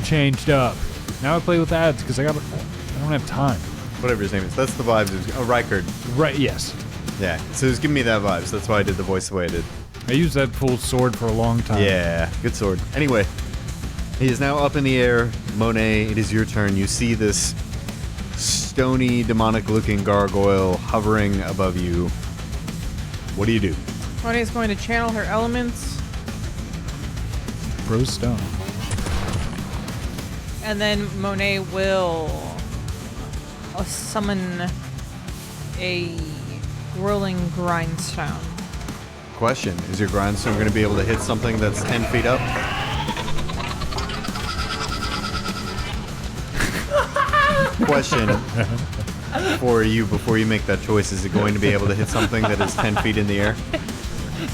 changed up. Now I play with ads because I don't have time. Whatever his name is. That's the vibes. Rykard. Right, yes. Yeah, so he was giving me that vibe, so that's why I did the voice the way I did. I used that fool's sword for a long time. Yeah, good sword. Anyway, he is now up in the air. Monet, it is your turn. You see this stony, demonic-looking gargoyle hovering above you. What do you do? Monet's going to channel her elements, Bro stone. and then Monet will summon a whirling grindstone. Question, is your grindstone going to be able to hit something that's 10 feet up? Question for you before you make that choice, is it going to be able to hit something that is 10 feet in the air?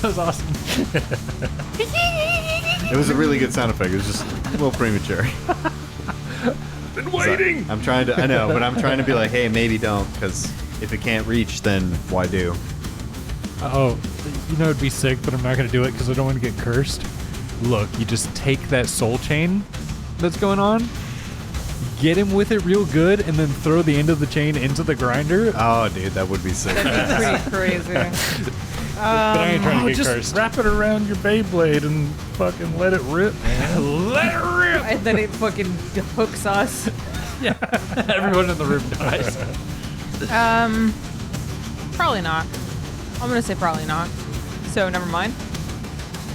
That was awesome. It was a really good sound effect. It was just a little premature. Been waiting. I'm trying to, I know, but I'm trying to be like, hey, maybe don't, because if it can't reach, then why do? Oh, you know it'd be sick, but I'm not going to do it because I don't want to get cursed. Look, you just take that soul chain that's going on, get him with it real good, and then throw the end of the chain into the grinder. Oh, dude, that would be sick. That'd be pretty crazy. But I ain't trying to get Just cursed. wrap it around your Beyblade and fucking let it rip, man. Let it rip! And then it fucking hooks us. Everyone in the room dies. Probably not. I'm gonna say probably not. So never mind.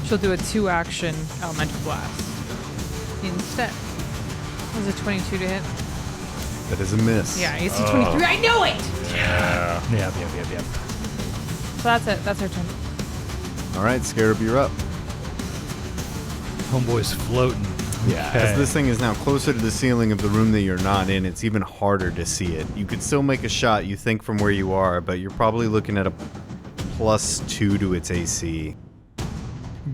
She'll do a 2-action elemental blast instead. Was it 22 to hit? That is a miss. Yeah, AC 23. I knew it. Yep. So that's it. That's her turn. All right, Scarab, you're up. Homeboy's floating. Yeah. As this thing is now closer to the ceiling of the room that you're not in, it's even harder to see it. You could still make a shot, you think, from where you are, but you're probably looking at a +2 to its AC.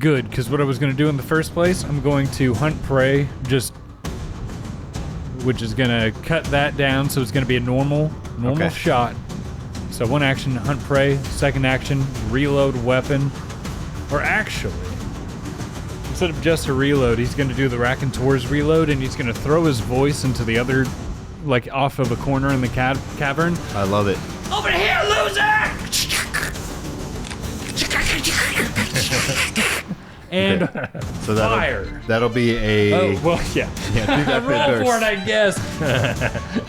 Good, because what I was going to do in the first place, I'm going to hunt prey, which is going to cut that down, so it's going to be a normal Okay. shot. So 1 action, hunt prey. 2nd action, reload weapon. Or actually, instead of just a reload, he's going to do the Raconteurs reload, and he's going to throw his voice into the other, like off of a corner in the cavern. I love it. Over here, loser! And So fire. that'll be a... Oh, well, yeah. Yeah, do that bit Roll for it, first. I guess.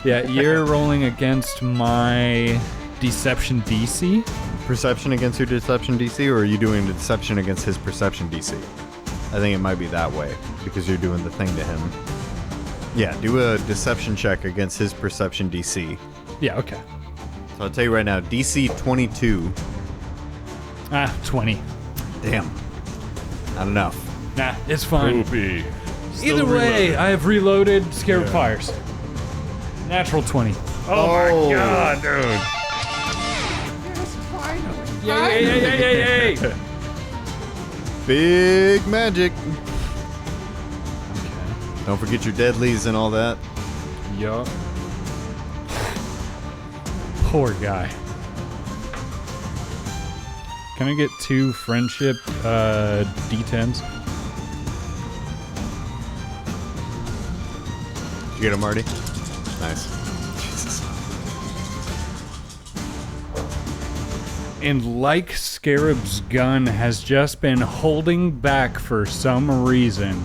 Yeah, you're rolling against my deception DC. Perception against your deception DC, or are you doing the deception against his perception DC? I think it might be that way, because you're doing the thing to him. Yeah, do a deception check against his perception DC. Yeah, okay. So I'll tell you right now, DC 22. 20. Damn. Not enough. Nah, it's fine. Poopy. Either way, I have reloaded. Scarab fires. Natural 20. Oh my god, dude. Yay! Big magic. Don't forget your deadlies and all that. Yeah. Poor guy. Can I get 2 friendship D10s? Did you get him, Marty? Nice. Jesus. And like Scarab's gun has just been holding back for some reason,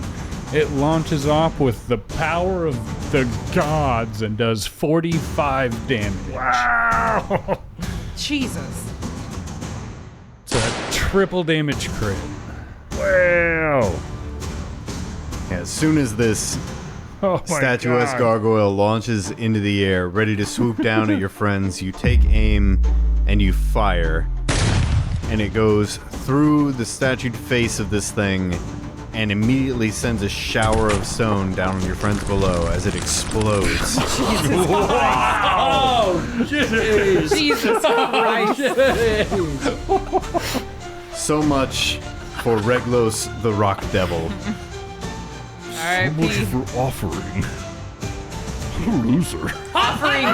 it launches off with the power of the gods and does 45 damage. Wow. Jesus. It's a triple damage crit. Wow. Yeah, as soon as this Oh my statuesque god. gargoyle launches into the air, ready to swoop down at your friends, you take aim and you fire. And it goes through the statued face of this thing and immediately sends a shower of stone down on your friends below as it explodes. Jesus Christ. So much for Reglos the Rock Devil. R.I.P. for offering. Loser. Offering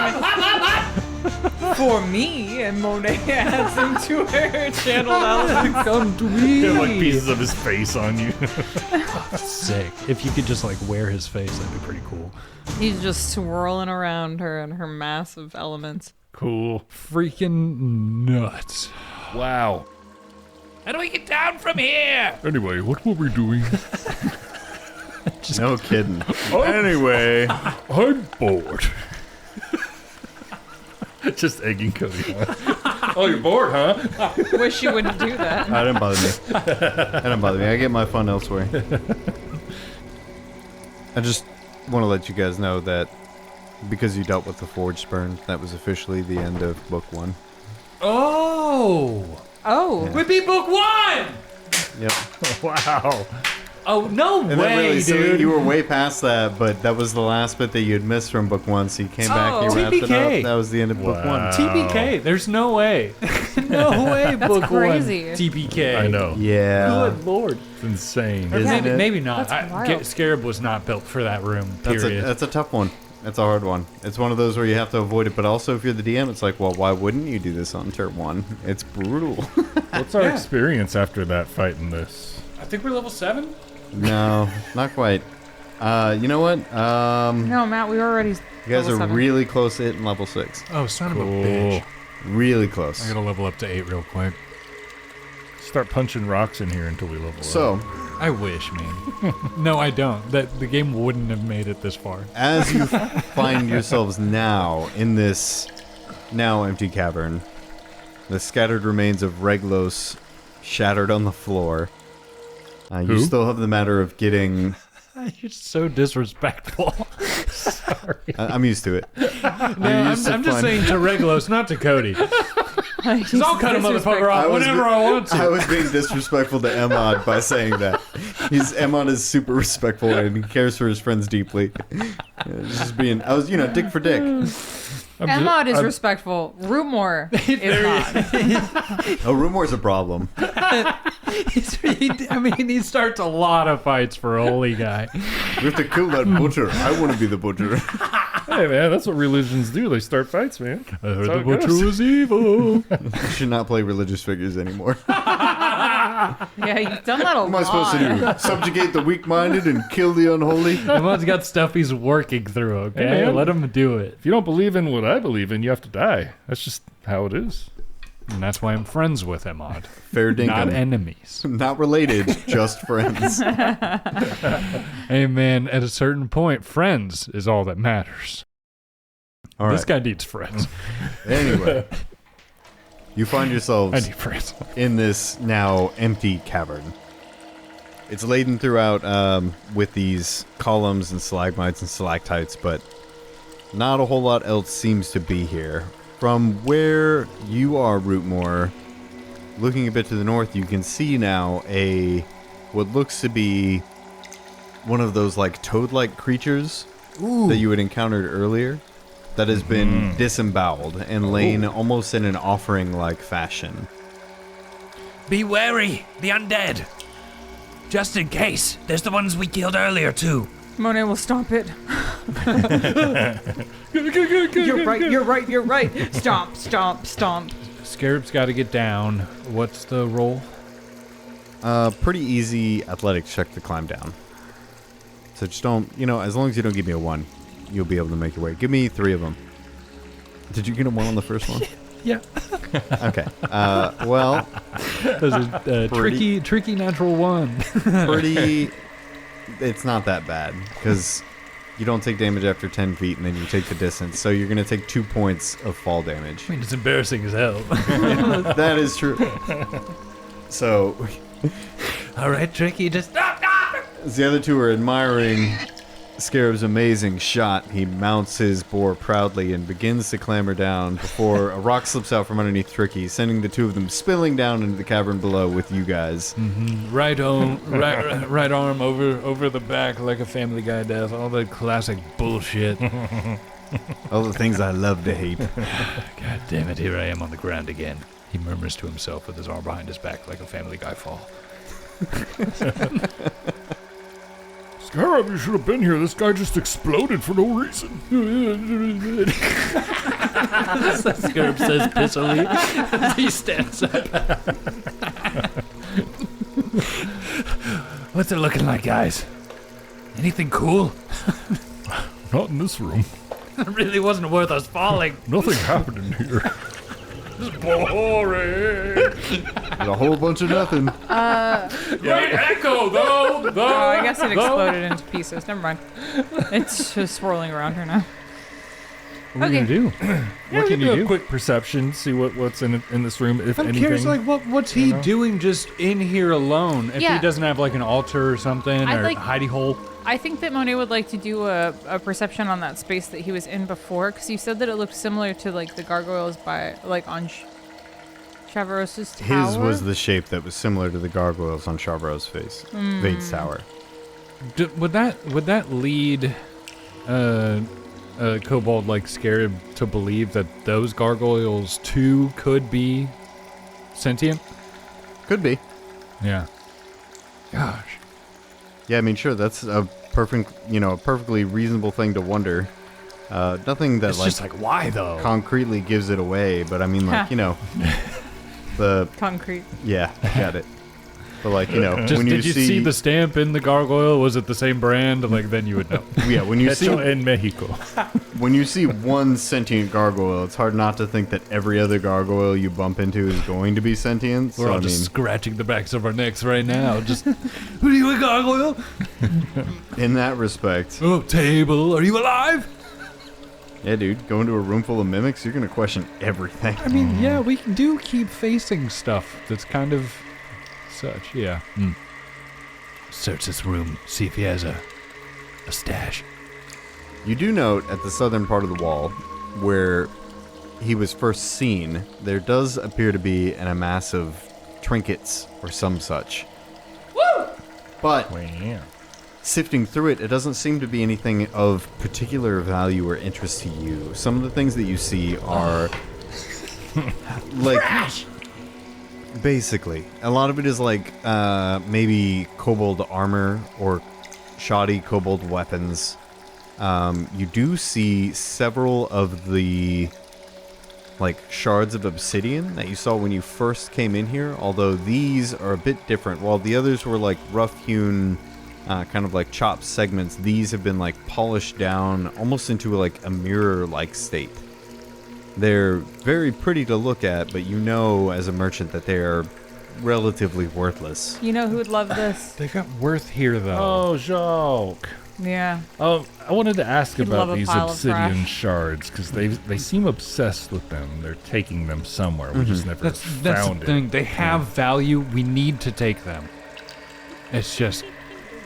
for me, and Monet adds into her channeled element. Come to me! Get like pieces of his face on you. Sick. If you could just like wear his face, that'd be pretty cool. He's just swirling around her and her massive elements. Cool. Freaking nuts. Wow. How do we get down from here? Anyway, what were we doing? No kidding. Anyway, I'm bored. Just egging Cody on. Oh, you're bored, huh? Wish you wouldn't do that. that didn't bother me. That didn't bother me. I get my fun elsewhere. I just want to let you guys know that because you dealt with the Forge Burn, that was officially the end of Book 1. Oh! Oh. We beat book 1! Yep. Wow. Oh, no And then way, really, so dude. you were way past that, but that was the last bit that you had missed from Book 1, so you came back, you wrapped it TPK. up. That was the end of Book 1. Wow. TPK, there's no way. No way, book crazy. 1. TPK. I know. Yeah. Good lord. It's insane. Isn't maybe, it? maybe not. That's wild. Scarab was not built for that room, That's period. a tough one. That's a hard one. It's one of those where you have to avoid it, but also if you're the DM, it's like, well, why wouldn't you do this on turn 1? It's brutal. What's our Yeah. experience after that fighting this? I think we're level 7? No, not quite. You know what? No, Matt, we were already. You guys level are 7. really close to hitting level 6. Oh, son Cool. of a bitch. Really close. I gotta level up to 8 real quick. Start punching rocks in here until we level up. So, I wish, man. No, I don't. The game wouldn't have made it this far. as you find yourselves now in this now empty cavern, the scattered remains of Reglos shattered on the floor. You Who? still have the matter of getting... You're so disrespectful. I'm used to it. No, I'm just saying to Reglos, not to Cody. Because I'll cut a motherfucker off whenever I want to. I was being disrespectful to Emad by saying that. Emad is super respectful and he cares for his friends deeply. Just being, I was, dick for dick. Emad is respectful. Rootmoore is not. Oh, Rootmoore's a problem. He starts a lot of fights for a holy guy. We have to kill that butcher. I want to be the butcher. Hey, man, that's what religions do. They start fights, man. I heard That's how the it butcher goes. was evil. You should not play religious figures anymore. Yeah, you've done that a What am I supposed to do? Subjugate the weak-minded and kill the unholy? Emad's got stuff he's working through, okay? Hey, man. Let him do it. If you don't believe in what I believe in, you have to die. That's just how it is. And that's why I'm friends with Emad. Fair dinkum. Not enemies. Not related, just friends. Hey, man, at a certain point, friends is all that matters. All right. This guy needs friends. Anyway, you find I yourselves need friends. in this now empty cavern. It's laden throughout with these columns and stalagmites and stalactites, but not a whole lot else seems to be here. From where you are, Rootmoore, looking a bit to the north, you can see now what looks to be one of those like toad-like creatures that you had encountered earlier that has been disemboweled and lain almost in an offering-like fashion. Be wary, the undead. Just in case. There's the ones we killed earlier, too. Monet will stomp it. You're right. Stomp. Scarab's got to get down. What's the roll? Pretty easy athletics check to climb down. So just don't, as long as you don't give me a 1, you'll be able to make your way. Give me 3 of them. Did you get a 1 on the first one? Yeah. Okay. Well, There's a tricky natural 1. it's not that bad because you don't take damage after 10 feet and then you take the distance. So you're going to take 2 points of fall damage. I mean, it's embarrassing as hell. That is true. So All right, Tricky, just... as the other two are admiring Scarab's amazing shot, he mounts his boar proudly and begins to clamber down before a rock slips out from underneath Tricky, sending the two of them spilling down into the cavern below with you guys. Right arm over the back like a Family Guy does. All the classic bullshit. All the things I love to hate. God damn it, here I am on the ground again. He murmurs to himself with his arm behind his back like a Family Guy fall. Scarab, you should have been here. This guy just exploded for no reason. Scarab says pissily as he stands up. What's it looking like, guys? Anything cool? Not in this room. It really wasn't worth us falling. Nothing happened in here. Boring. There's a whole bunch of nothing. Great echo, though. Oh, I guess it exploded into pieces. Never mind. It's just swirling around her now. What are you Okay. gonna do? What can you A do? quick perception, see what's in this room, if I'm anything. curious, like, what's he doing just in here alone? If Yeah. he doesn't have, like, an altar or something, I'd or like- a hidey hole? I think that Monet would like to do a perception on that space that he was in before, because you said that it looked similar to like the gargoyles on Chavaros's tower. His was the shape that was similar to the gargoyles on Chavaros's face. Vade's tower. Would that lead Kobold like Scarab to believe that those gargoyles too could be sentient? Could be. Yeah. Gosh. Yeah, I mean, sure, that's a perfectly reasonable thing to wonder. Nothing that It's just like, why though? concretely gives it away, but I mean, like, the concrete. yeah, got it. But like, Just when did you see the stamp in the gargoyle? Was it the same brand? Like, then you would know. yeah, when you see Hecho en Mexico. when you see one sentient gargoyle, it's hard not to think that every other gargoyle you bump into is going to be sentient. We're So, all I just mean, scratching the backs of our necks right now. Just, are you a gargoyle? in that respect, Oh, table, are you alive? yeah, dude, go into a room full of mimics, you're gonna question everything. I mean, yeah, we do keep facing stuff that's kind of such, yeah. Search this room, see if he has a stash. You do note at the southern part of the wall, where he was first seen, there does appear to be an amass of trinkets or some such. Woo! But Wow. sifting through it, it doesn't seem to be anything of particular value or interest to you. Some of the things that you see are like basically a lot of it is like maybe kobold armor or shoddy kobold weapons. You do see several of the like shards of obsidian that you saw when you first came in here, although these are a bit different. While the others were like rough hewn kind of like chopped segments, these have been like polished down almost into like a mirror like state. They're very pretty to look at, but you know as a merchant that they're relatively worthless. You know who would love this? They got worth here, though. Oh, joke. Yeah. I wanted to ask You'd love about a these pile of obsidian trash. shards, because they seem obsessed with them. They're taking them somewhere. We just never That's found the thing. it. They have value. We need to take them. It's just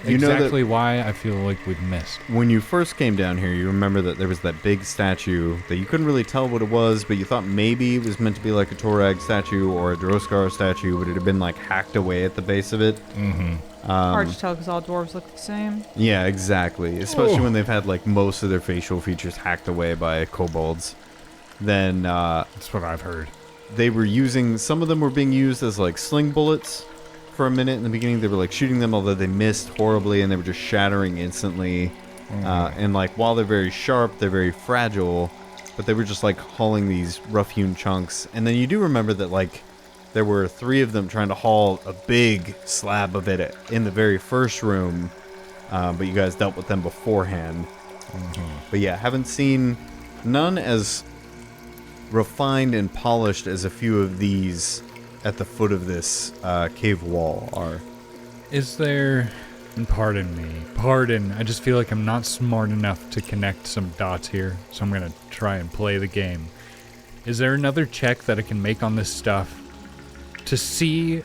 You know that- exactly why I feel like we've missed. When you first came down here, you remember that there was that big statue that you couldn't really tell what it was, but you thought maybe it was meant to be like a Torag statue or a Droskar statue, but it had been like hacked away at the base of it. Hard to tell because all dwarves look the same. Yeah, exactly. Especially when they've had like most of their facial features hacked away by kobolds. Then That's what I've heard. they were using, some of them were being used as like sling bullets for a minute in the beginning. They were like shooting them, although they missed horribly and they were just shattering instantly. And like while they're very sharp, they're very fragile, but they were just like hauling these rough-hewn chunks. And then you do remember that like there were 3 of them trying to haul a big slab of it in the very first room, but you guys dealt with them beforehand. But yeah, haven't seen none as refined and polished as a few of these at the foot of this cave wall are. Is there... And pardon me. Pardon. I just feel like I'm not smart enough to connect some dots here, so I'm going to try and play the game. Is there another check that I can make on this stuff to see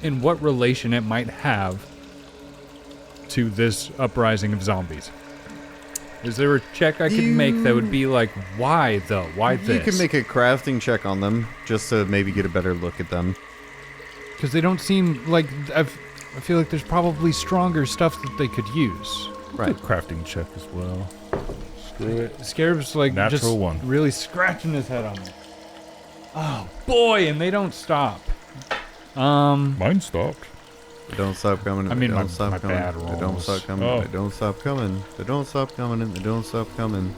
in what relation it might have to this uprising of zombies? Is there a check I could make that would be like, why though? Why this? You can make a crafting check on them just to maybe get a better look at them. Because they don't seem like... I feel like there's probably stronger stuff that they could use. Right. Crafting check as well. Screw it. Scarab's like Natural just 1. really scratching his head on me. Oh boy, and they don't stop. Mine stopped. They don't stop coming. I mean, they don't my stop coming. bad They don't rolls. stop coming. Oh. They don't stop coming. They don't stop coming. And they don't stop coming.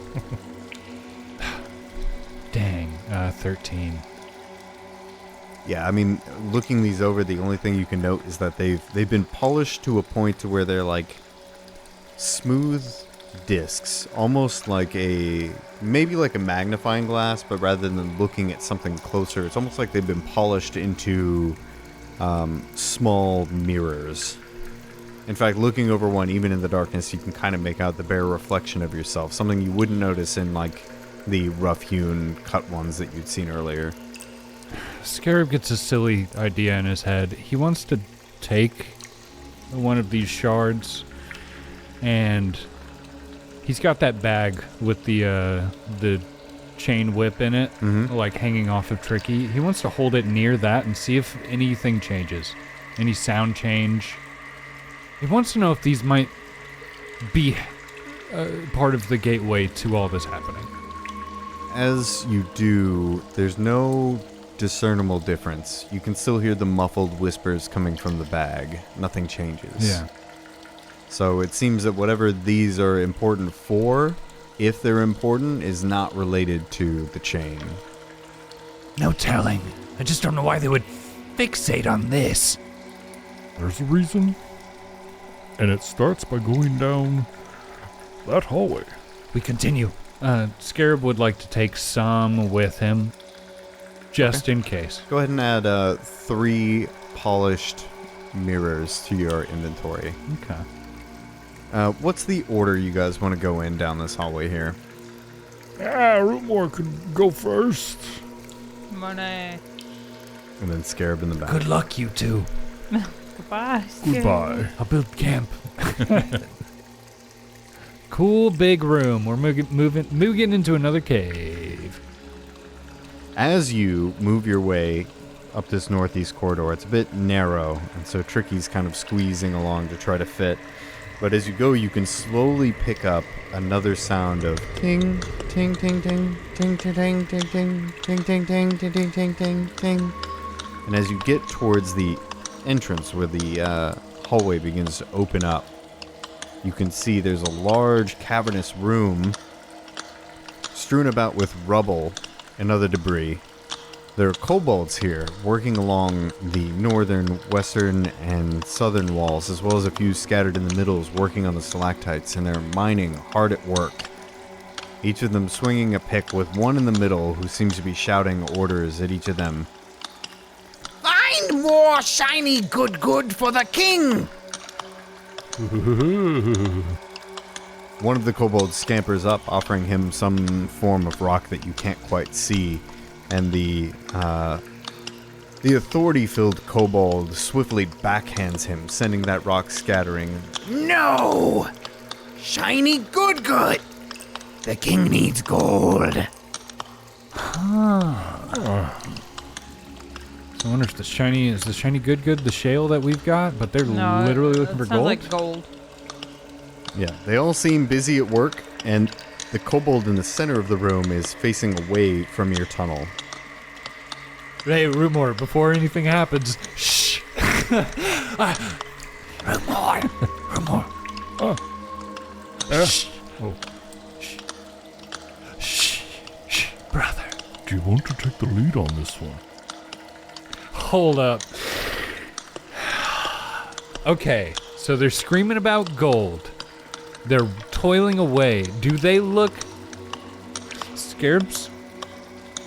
Dang, 13. Yeah, I mean, looking these over, the only thing you can note is that they've been polished to a point to where they're like smooth discs, almost like maybe like a magnifying glass, but rather than looking at something closer, it's almost like they've been polished into small mirrors. In fact, looking over one, even in the darkness, you can kind of make out the bare reflection of yourself, something you wouldn't notice in like the rough-hewn cut ones that you'd seen earlier. Scarab gets a silly idea in his head. He wants to take one of these shards, and he's got that bag with the chain whip in it, like hanging off of Tricky. He wants to hold it near that and see if anything changes, any sound change. He wants to know if these might be part of the gateway to all this happening. As you do, there's no discernible difference. You can still hear the muffled whispers coming from the bag. Nothing changes. Yeah. So it seems that whatever these are important for, if they're important, is not related to the chain. No telling. I just don't know why they would fixate on this. There's a reason. And it starts by going down that hallway. We continue. Scarab would like to take some with him, just in case. Go ahead and add 3 polished mirrors to your inventory. Okay. What's the order you guys want to go in down this hallway here? Rootmoore could go first. Monet. And then Scarab in the back. Good luck, you two. Goodbye. Goodbye. I'll build camp. Cool big room. We're moving into another cave. As you move your way up this northeast corridor, it's a bit narrow, and so Tricky's kind of squeezing along to try to fit. But as you go, you can slowly pick up another sound of ting, ting, ting, ting, ting, ting, ting, ting, ting, ting, ting, ting, ting, ting, ting, ting, ting. And as you get towards the entrance where the hallway begins to open up, you can see there's a large cavernous room strewn about with rubble and other debris. There are kobolds here working along the northern, western, and southern walls, as well as a few scattered in the middles working on the stalactites, and they're mining hard at work. Each of them swinging a pick, with one in the middle who seems to be shouting orders at each of them. Find more shiny good for the king! One of the kobolds scampers up, offering him some form of rock that you can't quite see, and the authority-filled kobold swiftly backhands him, sending that rock scattering. No! Shiny good! The king needs gold. So I wonder if the shiny good the shale that we've got, but they're literally looking for sounds gold. like gold. Yeah, they all seem busy at work, and the kobold in the center of the room is facing away from your tunnel. Hey, Rootmoore, before anything happens, shh. Rootmoore. Oh. Shh. Oh. Shh, brother. Do you want to take the lead on this one? Hold up. Okay, so they're screaming about gold. They're toiling away. Do they look Scarabs?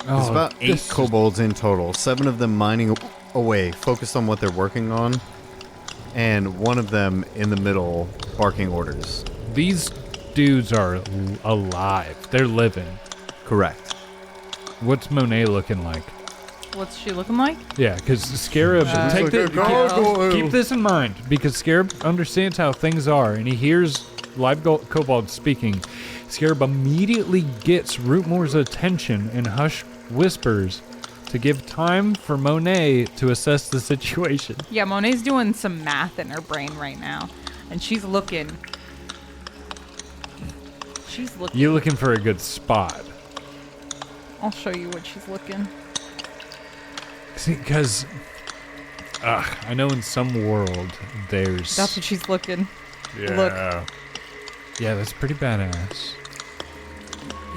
There's about 8 kobolds in total, 7 of them mining away, focused on what they're working on, and 1 of them in the middle barking orders. These dudes are alive. They're living. Correct. What's Monet looking like? What's she looking like? Yeah, because Scarab, keep this in mind, because Scarab understands how things are, and he hears live kobold speaking. Scarab immediately gets Rootmoore's attention and hushed whispers to give time for Monet to assess the situation. Yeah, Monet's doing some math in her brain right now, and she's looking. You're looking for a good spot. I'll show you what she's looking. See, because I know in some world there's... That's what she's looking. Yeah. Look. Yeah, that's pretty badass.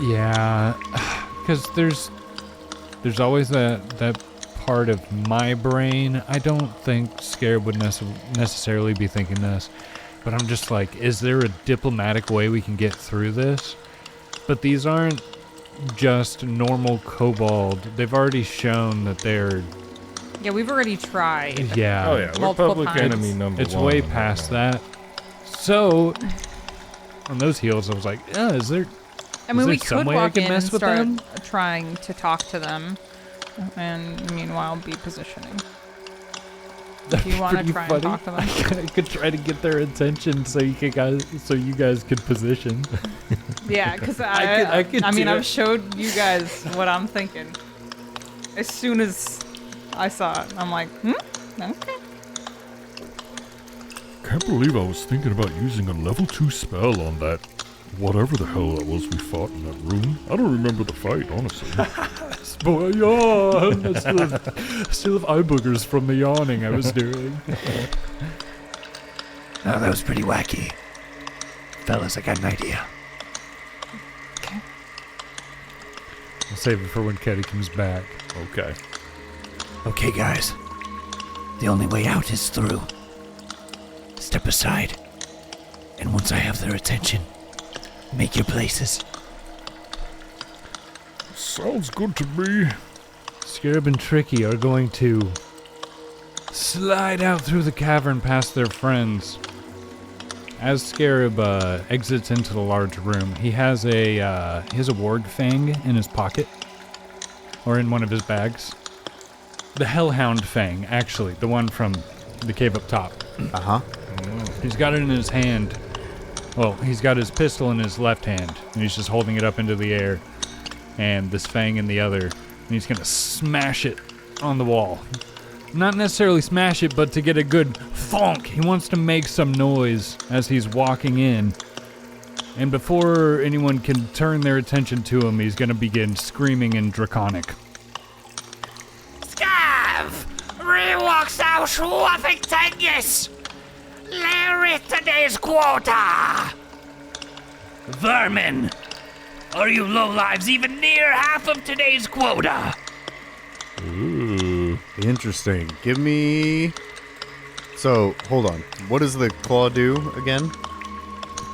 Yeah, because there's always that part of my brain. I don't think Scarab would necessarily be thinking this, but I'm just like, is there a diplomatic way we can get through this? But these aren't just normal kobold. They've already shown that they're... Yeah, we've already tried. Yeah. Oh yeah, we're Multiple public times. enemy number It's 1. way past that. So, on those heels, I was like, is there... I mean, there we some could way I walk can in mess and with start them? trying to talk to them, and meanwhile be positioning. If you want to try and talk to them. I could try to get their attention so you guys could position. Yeah, because I could I mean, do I've it. showed you guys what I'm thinking. As soon as I saw it, I'm like, okay. Can't believe I was thinking about using a level 2 spell on that. Whatever the hell that was we fought in that room. I don't remember the fight, honestly. Boy, yawn. I still have eye boogers from the yawning I was doing. Oh, that was pretty wacky. Fellas, I got an idea. I'll save it for when Cody comes back. Okay. Okay, guys. The only way out is through. Step aside. And once I have their attention, make your places. Sounds good to me. Scarab and Tricky are going to slide out through the cavern past their friends. As Scarab exits into the large room, he has a warg fang in his pocket, or in one of his bags. The Hellhound fang, actually, the one from the cave up top. Uh-huh. He's got it in his hand. Well, he's got his pistol in his left hand, and he's just holding it up into the air, and this fang in the other, and he's gonna smash it on the wall. Not necessarily smash it, but to get a good thonk. He wants to make some noise as he's walking in. And before anyone can turn their attention to him, he's gonna begin screaming in Draconic. Scav! Rewalks out Schwaffing Tengus! Larry today's quota! Vermin! Are you lowlives even near half of today's quota? Ooh. Interesting. Give me... So, hold on. What does the claw do again?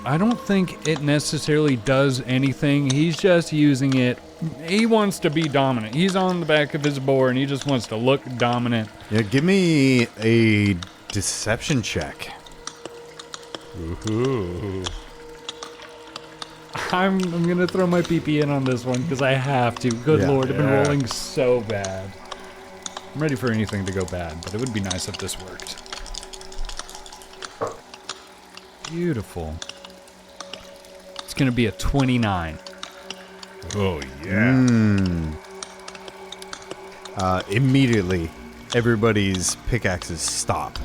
I don't think it necessarily does anything. He's just using it. He wants to be dominant. He's on the back of his boar and he just wants to look dominant. Yeah, give me a deception check. Ooh. I'm gonna throw my PP in on this one because I have to. Good Yeah. lord, I've been Yeah. rolling so bad. I'm ready for anything to go bad, but it would be nice if this worked. Beautiful. It's gonna be a 29. Oh, yeah. Immediately, everybody's pickaxes stop.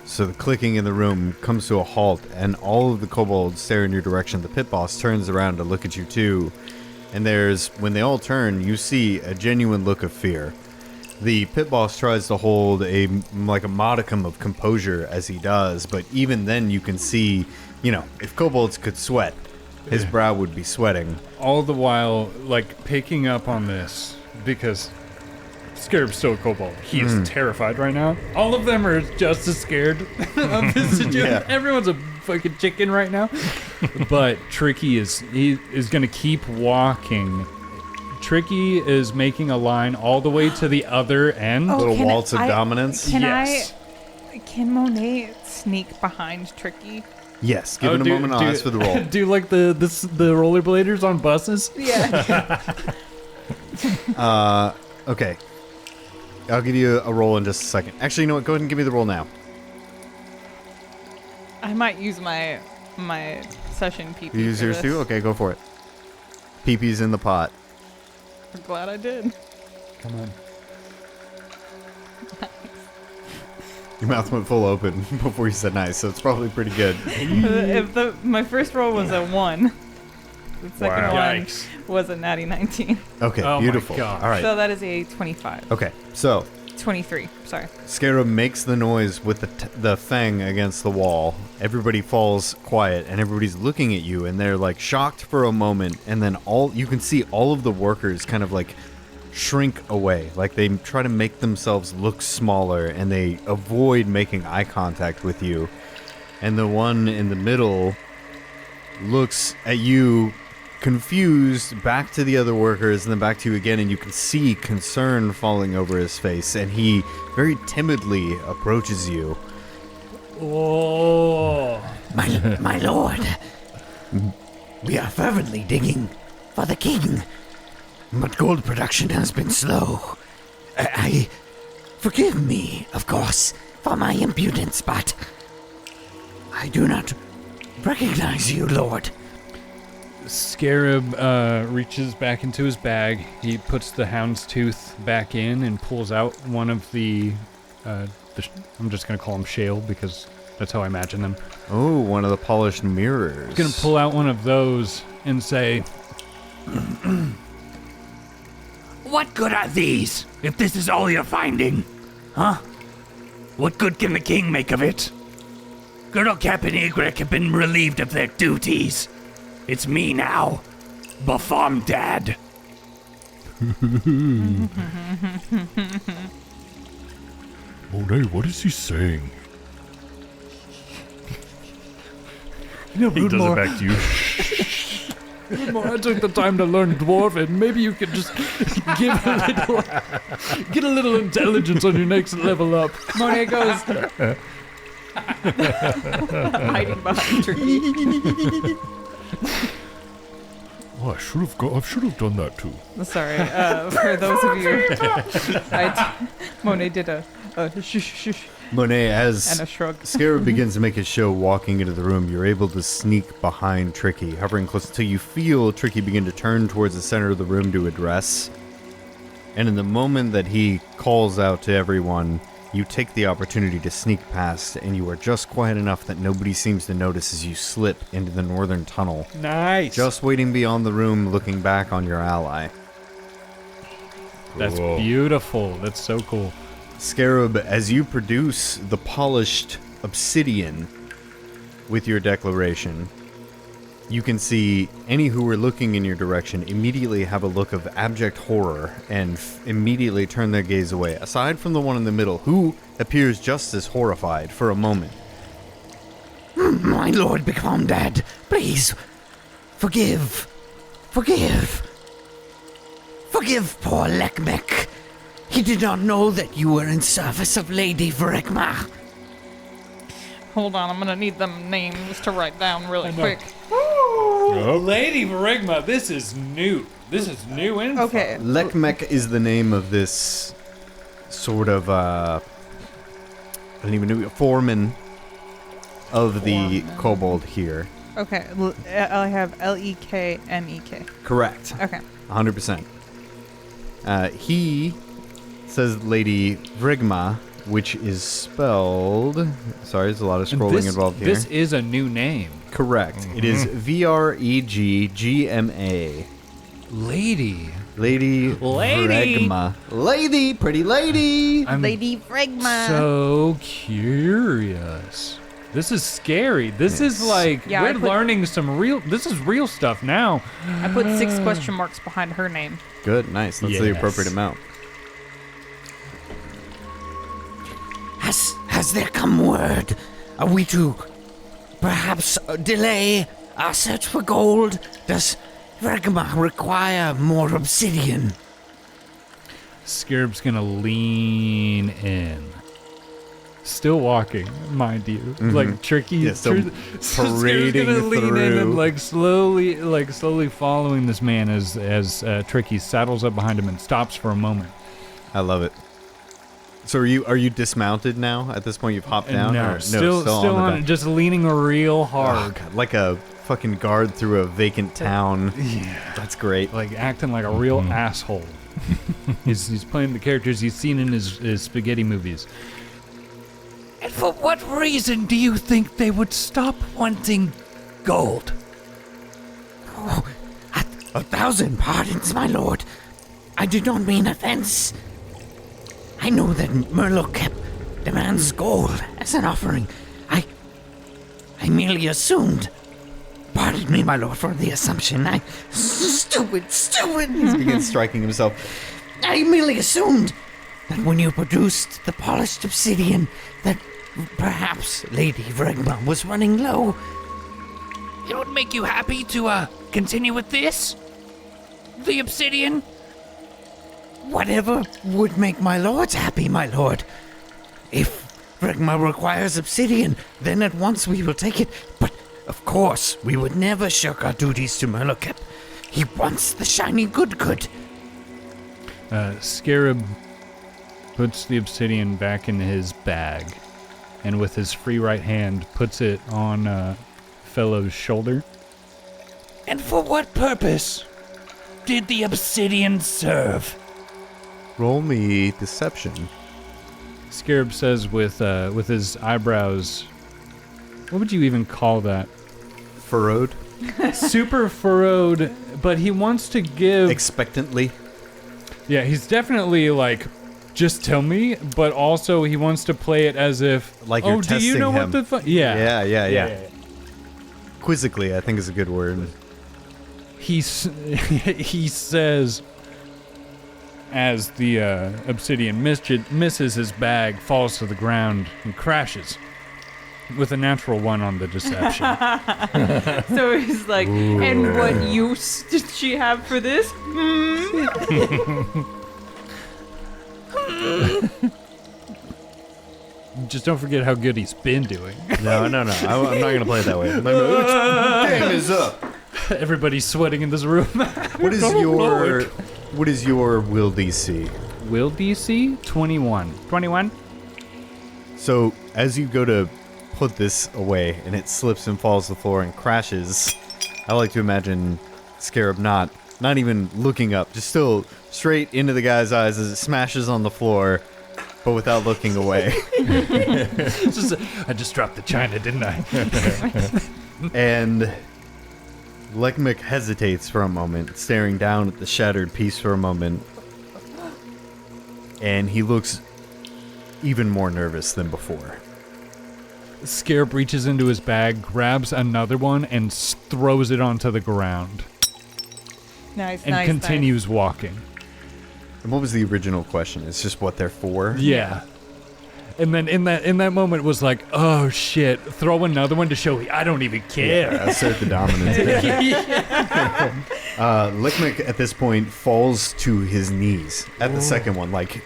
So the clicking in the room comes to a halt, and all of the kobolds stare in your direction. The pit boss turns around to look at you too, and when they all turn, you see a genuine look of fear. The pit boss tries to hold a modicum of composure as he does, but even then you can see, if kobolds could sweat, his brow would be sweating. All the while, picking up on this, because Scarab's still a kobold. He is terrified right now. All of them are just as scared of this situation. Yeah. Everyone's a fucking chicken right now. But Tricky is going to keep walking. Tricky is making a line all the way to the other end. Oh, Little can waltz of I- dominance. Yes. Can Monet sneak behind Tricky? Yes, give it a moment. I'll ask for the roll. Do like the rollerbladers on buses? Yeah. Okay. I'll give you a roll in just a second. Actually, you know what? Go ahead and give me the roll now. I might use my session PP. You use for yours this. too? Okay, go for it. Pee-pee's in the pot. I'm glad I did. Come on. Your mouth went full open before you said nice, so it's probably pretty good. My first roll was a 1. The second Wow. one Yikes. was a natty 19. Okay, Oh my beautiful. God. All right. So that is a 25. Okay, so 23. Sorry. Scarab makes the noise with the fang against the wall. Everybody falls quiet, and everybody's looking at you, and they're shocked for a moment, and then you can see all of the workers kind of shrink away. They try to make themselves look smaller, and they avoid making eye contact with you. And the one in the middle looks at you confused, back to the other workers, and then back to you again, and you can see concern falling over his face, and he very timidly approaches you. Oh. My lord, we are fervently digging for the king, but gold production has been slow. Forgive me, of course, for my impudence, but I do not recognize you, lord. Scarab reaches back into his bag. He puts the hound's tooth back in and pulls out one of the I'm just going to call them shale because that's how I imagine them. Oh, one of the polished mirrors. He's going to pull out one of those and say, What good are these, if this is all you're finding? Huh? What good can the king make of it? Girdle Cap and Ygritte have been relieved of their duties. It's me now, Bafomdad. Monet, what is he saying? you know, He does it back to you. Rootmoore, I took the time to learn dwarf, and maybe you could just get a little intelligence on your next level up. Monet goes hiding behind Tricky. Oh, I should have done that too. Sorry, for those of you, Monet did a shush shush Monet, and as a shrug. Scarab begins to make his show walking into the room, you're able to sneak behind Tricky, hovering close until you feel Tricky begin to turn towards the center of the room to address. And in the moment that he calls out to everyone, you take the opportunity to sneak past, and you are just quiet enough that nobody seems to notice as you slip into the northern tunnel, Nice. just waiting beyond the room, looking back on your ally. That's Cool. beautiful. That's so cool. Scarab, as you produce the polished obsidian with your declaration, you can see any who are looking in your direction immediately have a look of abject horror and immediately turn their gaze away, aside from the one in the middle, who appears just as horrified for a moment. My lord Bafomdad, please, forgive poor Lekmek. He did not know that you were in service of Lady Verigma. Hold on, I'm gonna need them names to write down really quick. Lady Verigma, this is new. This is new info. Okay. Lekmek is the name of this sort of, I don't even know, foreman of the kobold here. Okay. I have Leknek. Correct. Okay. 100%. He says Lady Vrigma, which is spelled... Sorry, there's a lot of scrolling involved here. This is a new name. Correct. It is Vregma. Lady. Lady Vrigma. Lady, pretty lady. I'm Lady Fregma. so curious. This is scary. This is like, Yeah, we're learning some real, this is real stuff now. I put 6 question marks behind her name. Good, nice. That's the Yes. appropriate amount. Has there come word? Are we to perhaps delay our search for gold? Does Vrigma require more obsidian? Scarab's gonna lean in. Still walking, mind you. Like Tricky. Yeah, still Scarab's parading gonna lean in through. and slowly following this man as Tricky saddles up behind him and stops for a moment. I love it. So are you dismounted now? At this point, you've hopped down? No, or, still the on back? just leaning real Oh, hard. God, like a fucking guard through a vacant town. Yeah. That's great. Like acting like a real asshole. He's playing the characters he's seen in his spaghetti movies. And for what reason do you think they would stop wanting gold? Oh, 1,000 pardons, my lord. I do not mean offense. I know that Murloc demands gold as an offering. I merely assumed. Pardon me, my lord, for the assumption. Stupid. He begins striking himself. I merely assumed that when you produced the polished obsidian, that perhaps Lady Vrigma was running low. It would make you happy to, continue with this? The obsidian? Whatever would make my lords happy, my lord. If Vrigma requires obsidian, then at once we will take it. But, of course, we would never shirk our duties to Murloc. He wants the shiny good. Scarab puts the obsidian back in his bag, and with his free right hand puts it on Fellow's shoulder. And for what purpose did the obsidian serve? Roll me deception. Scarab says with his eyebrows, what would you even call that? Furrowed. Super furrowed, but he wants to give... Expectantly. Yeah, he's definitely like, just tell me, but also he wants to play it as if, Like you're do you know testing what him. the Yeah. Yeah. Quizzically, I think is a good word. He says, as the obsidian misses his bag, falls to the ground, and crashes with a natural 1 on the deception. So he's like, and what use did she have for this? Just don't forget how good he's been doing. No. I'm not going to play it that way. Game is up. Everybody's sweating in this room. What is your will DC? Will DC? 21. 21? So as you go to put this away and it slips and falls to the floor and crashes, I like to imagine Scarab not even looking up, just still straight into the guy's eyes as it smashes on the floor, but without looking away. I just dropped the china, didn't I? And Lekmik hesitates for a moment, staring down at the shattered piece for a moment, and he looks even more nervous than before. Scarab reaches into his bag, grabs another one, and throws it onto the ground. Nice, And continues walking. And what was the original question? It's just what they're for? Yeah. And then in that moment was like, oh shit, throw another one to show I don't even care. Yeah, assert the dominance. Lekmik at this point falls to his knees at the second one, like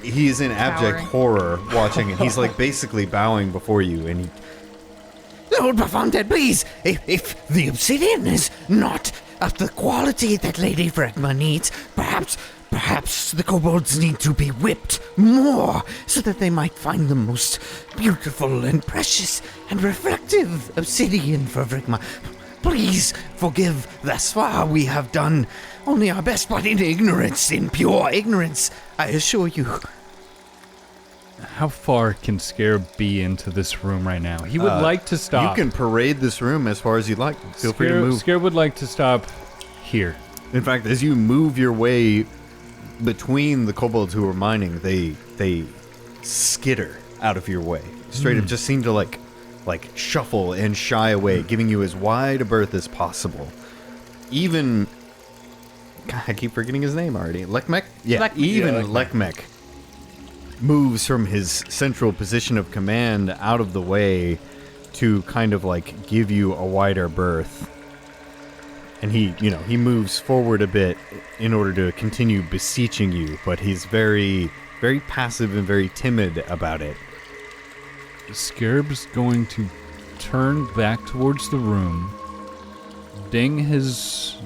he is in abject Cowering. horror watching it. He's like basically bowing before you, and he Lord Bafomdad, please, if the obsidian is not of the quality that Lady Vrigma needs, perhaps the kobolds need to be whipped more so that they might find the most beautiful and precious and reflective obsidian for Vrigma. Please forgive. Thus far we have done only our best, but in ignorance, in pure ignorance, I assure you. How far can Scarab be into this room right now? He would like to stop. You can parade this room as far as you'd like. Feel free to move. Scarab would like to stop here. In fact, as you move your way between the kobolds who are mining, they skitter out of your way. Straight up just seem to like shuffle and shy away, giving you as wide a berth as possible. Even God, I keep forgetting his name already. Lekmek? Yeah, Lekmek moves from his central position of command out of the way to kind of like give you a wider berth. And he moves forward a bit in order to continue beseeching you, but he's very, very passive and very timid about it. Scarab's going to turn back towards the room, ding his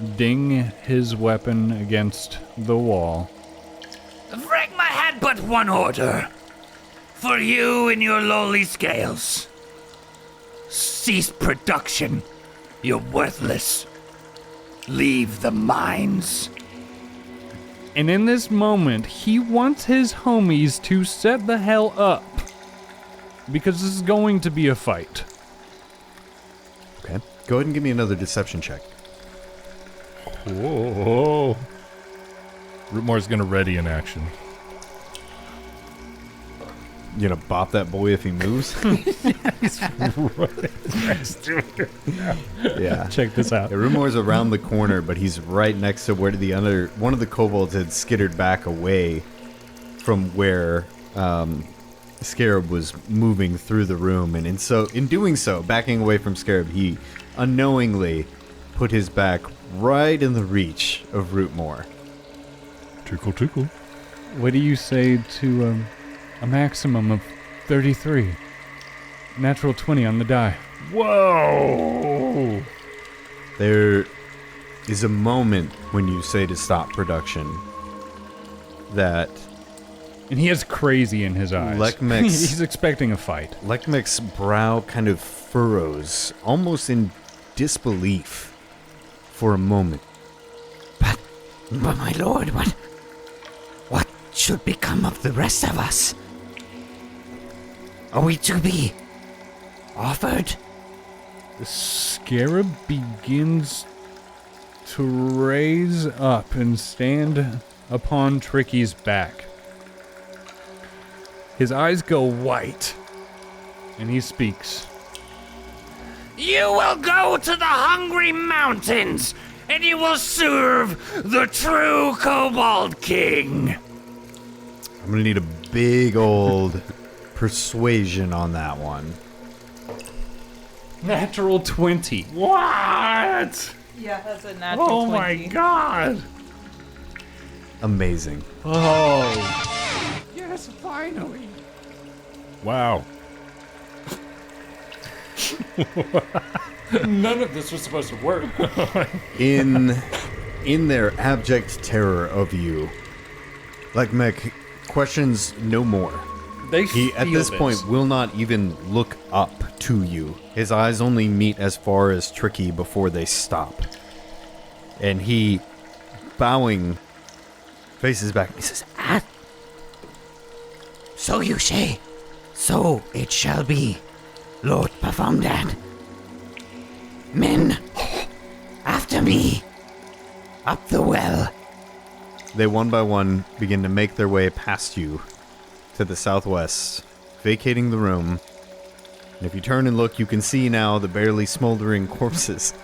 weapon against the wall. Fragma had but one order. For you and your lowly scales. Cease production. You're worthless. Leave the mines. And in this moment, he wants his homies to set the hell up. Because this is going to be a fight. Okay. Go ahead and give me another deception check. Whoa. Rootmoore's gonna ready in action. You gonna bop that boy if he moves? Yeah. Check this out. Yeah, Rootmoore's around the corner, but he's right next to where one of the kobolds had skittered back away from where Scarab was moving through the room, and in doing so, backing away from Scarab, he unknowingly put his back right in the reach of Rootmoore. Tickle, tickle. What do you say to a maximum of 33? Natural 20 on the die. Whoa! There is a moment when you say to stop production that And he has crazy in his eyes. He's expecting a fight. Lekmek's brow kind of furrows, almost in disbelief, for a moment. But my lord, what should become of the rest of us? Are we to be offered? The Scarab begins to raise up and stand upon Tricky's back. His eyes go white, and he speaks. You will go to the Hungry Mountains, and you will serve the true Kobold King. I'm gonna need a big old persuasion on that one. Natural 20. What? Yeah, that's a natural 20. Oh my god! Amazing. Oh. Yes, finally. Wow. None of this was supposed to work. In their abject terror of you, Lekmek questions no more. He, at this point, will not even look up to you. His eyes only meet as far as Tricky before they stop. And he, bowing, faces back. He says, so you say, so it shall be, Lord Bafomdad. Men, after me, up the well. They one by one begin to make their way past you to the southwest, vacating the room. And if you turn and look, you can see now the barely smoldering corpses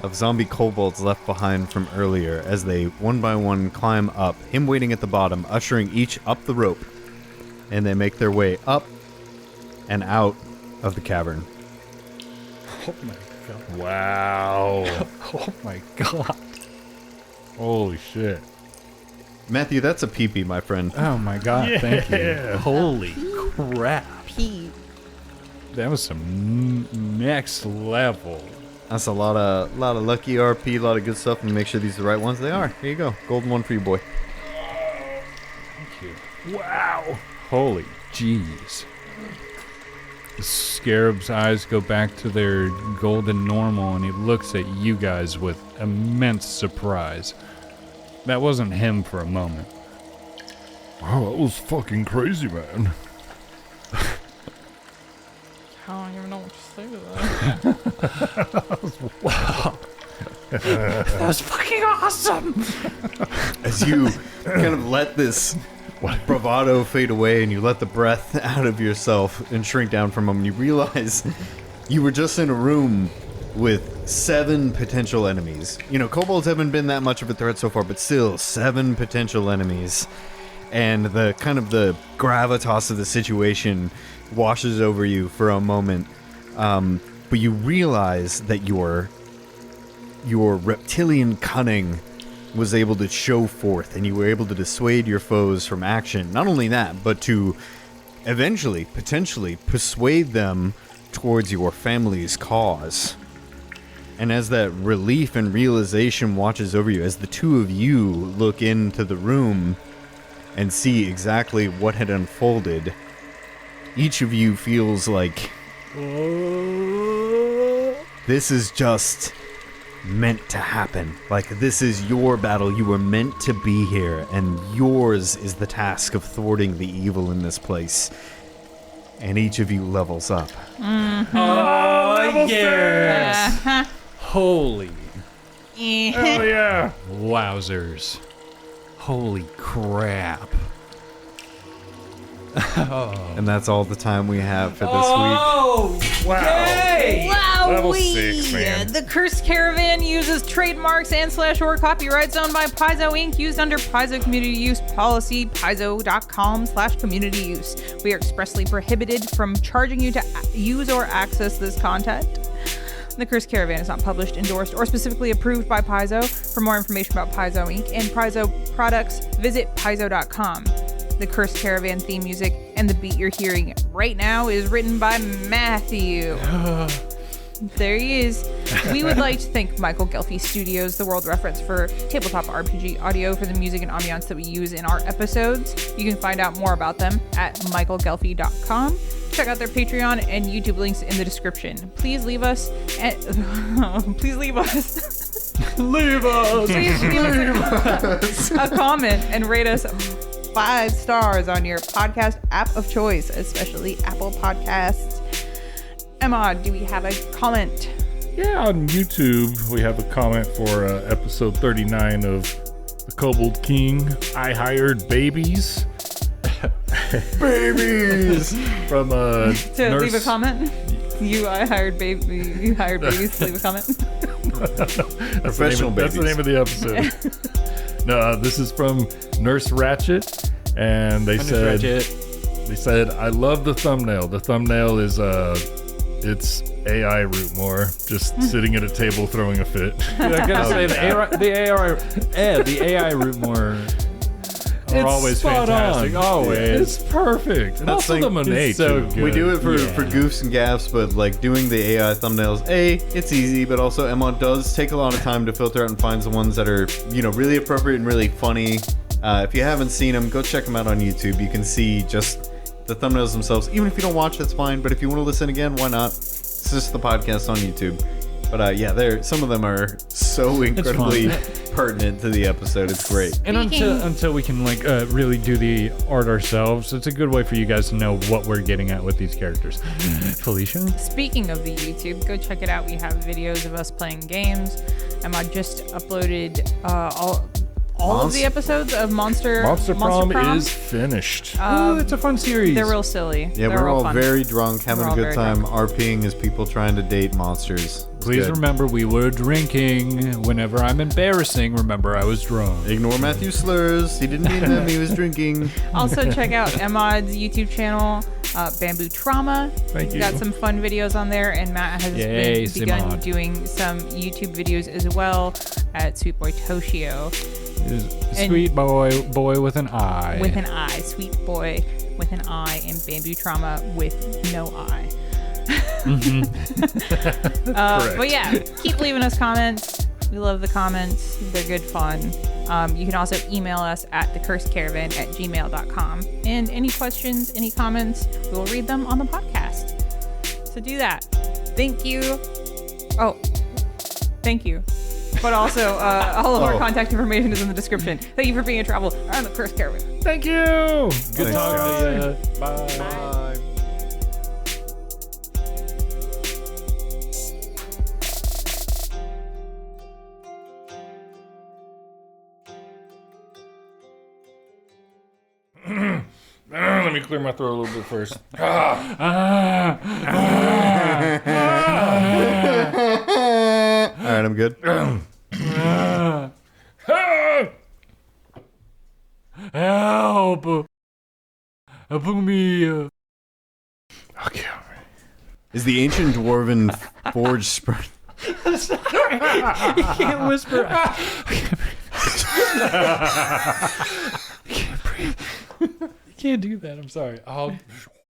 of zombie kobolds left behind from earlier as they one by one climb up, him waiting at the bottom, ushering each up the rope. And they make their way up and out of the cavern. Oh my god. Wow. Oh my god. Holy shit. Matthew, that's a peepee, my friend. Oh my god, thank you. Yeah. Holy crap. Pete. That was some next level. That's a lot of lucky RP, a lot of good stuff, and make sure these are the right ones. They are. Here you go. Golden one for you, boy. Thank you. Wow. Holy jeez. Scarab's eyes go back to their golden normal, and he looks at you guys with immense surprise. That wasn't him for a moment. Oh, that was fucking crazy, man. I don't even know what to say to that. That was fucking awesome. As you kind of let this bravado fade away and you let the breath out of yourself and shrink down for a moment, you realize you were just in a room with 7 potential enemies. You know, kobolds haven't been that much of a threat so far, but still 7 potential enemies. And the kind of the gravitas of the situation washes over you for a moment. But you realize that your reptilian cunning was able to show forth, and you were able to dissuade your foes from action. Not only that, but to eventually, potentially, persuade them towards your family's cause. And as that relief and realization watches over you, as the two of you look into the room and see exactly what had unfolded, each of you feels like this is just meant to happen. Like, this is your battle. You were meant to be here, and yours is the task of thwarting the evil in this place. And each of you levels up. Mm-hmm. Oh, yes! Holy. Oh, yeah. Wowzers. Holy crap. And that's all the time we have for this week. Oh! Wow. Yay! Level Wowee! 6, man. The Cursed Caravan uses trademarks and/or copyrights owned by Paizo Inc. used under Paizo Community Use Policy, paizo.com/community use. We are expressly prohibited from charging you to use or access this content. The Cursed Caravan is not published, endorsed, or specifically approved by Paizo. For more information about Paizo Inc. and Paizo products, visit paizo.com. The Cursed Caravan theme music and the beat you're hearing right now is written by Matthew. There he is. We would like to thank Michael Gelfi Studios, the world reference for tabletop RPG audio, for the music and ambiance that we use in our episodes. You can find out more about them at michaelgelfi.com. Check out their Patreon and YouTube links in the description. Please leave us please leave us a comment and rate us 5 stars on your podcast app of choice, especially Apple Podcasts. Emad, do we have a comment? Yeah, on YouTube, we have a comment for episode 39 of the Kobold King. I hired babies. Babies! From To nurse. leave a comment? You hired babies to leave a comment? Professional That's the name of the episode. No, this is from Nurse Ratchet, and they said, I love the thumbnail. The thumbnail is it's AI Rootmoore just sitting at a table throwing a fit. I gotta say, the AI Rootmoore are always spot fantastic. on. Always. It's perfect. And also the Monet it's so too. We do it for Yeah. goofs and gaffs, but like doing the AI thumbnails, it's easy, but also Emad does take a lot of time to filter out and find the ones that are, really appropriate and really funny. If you haven't seen them, go check them out on YouTube. You can see just the thumbnails themselves. Even if you don't watch, that's fine, but if you want to listen again, why not? It's just the podcast on YouTube. But some of them are so incredibly pertinent to the episode. It's great. And until we can really do the art ourselves, it's a good way for you guys to know what we're getting at with these characters. Felicia? Speaking of the YouTube, go check it out. We have videos of us playing games. Emad just uploaded all of the episodes of Monster Prom Prom is finished. Oh, it's a fun series. They're real silly. Yeah, They're we're real all fun. very drunk, having We're a all good very time, drunk. RPing as people trying to date monsters. It's Please good. remember, we were drinking. Whenever I'm embarrassing, remember I was drunk. Ignore Matthew's slurs. He didn't mean them. He was drinking. Also, check out Emad's YouTube channel, Bamboo Trauma. Thank We've you. got some fun videos on there, and Matt has Yay, begun Emad. doing some YouTube videos as well at Sweet Boy Toshio. And- Sweet boy with an eye. With an eye. Sweet Boy with an eye, and Bamboo Trauma with no eye. But yeah, keep leaving us comments. We love the comments. They're good fun. You can also email us at thecursedcaravan@gmail.com. And any questions, any comments, we will read them on the podcast. to do that. Thank you. Oh, thank you. But also, all of our contact information is in the description. Thank you for being a travel on the Cursed Caravan. Thank you. Good Thanks, talking guys. to you. Bye. Bye. Let me clear my throat a little bit first. All right, I'm good. Help! Help me! Okay. Is the ancient dwarven forge spread? You can't whisper. I can't breathe. You can't do that. I'm sorry.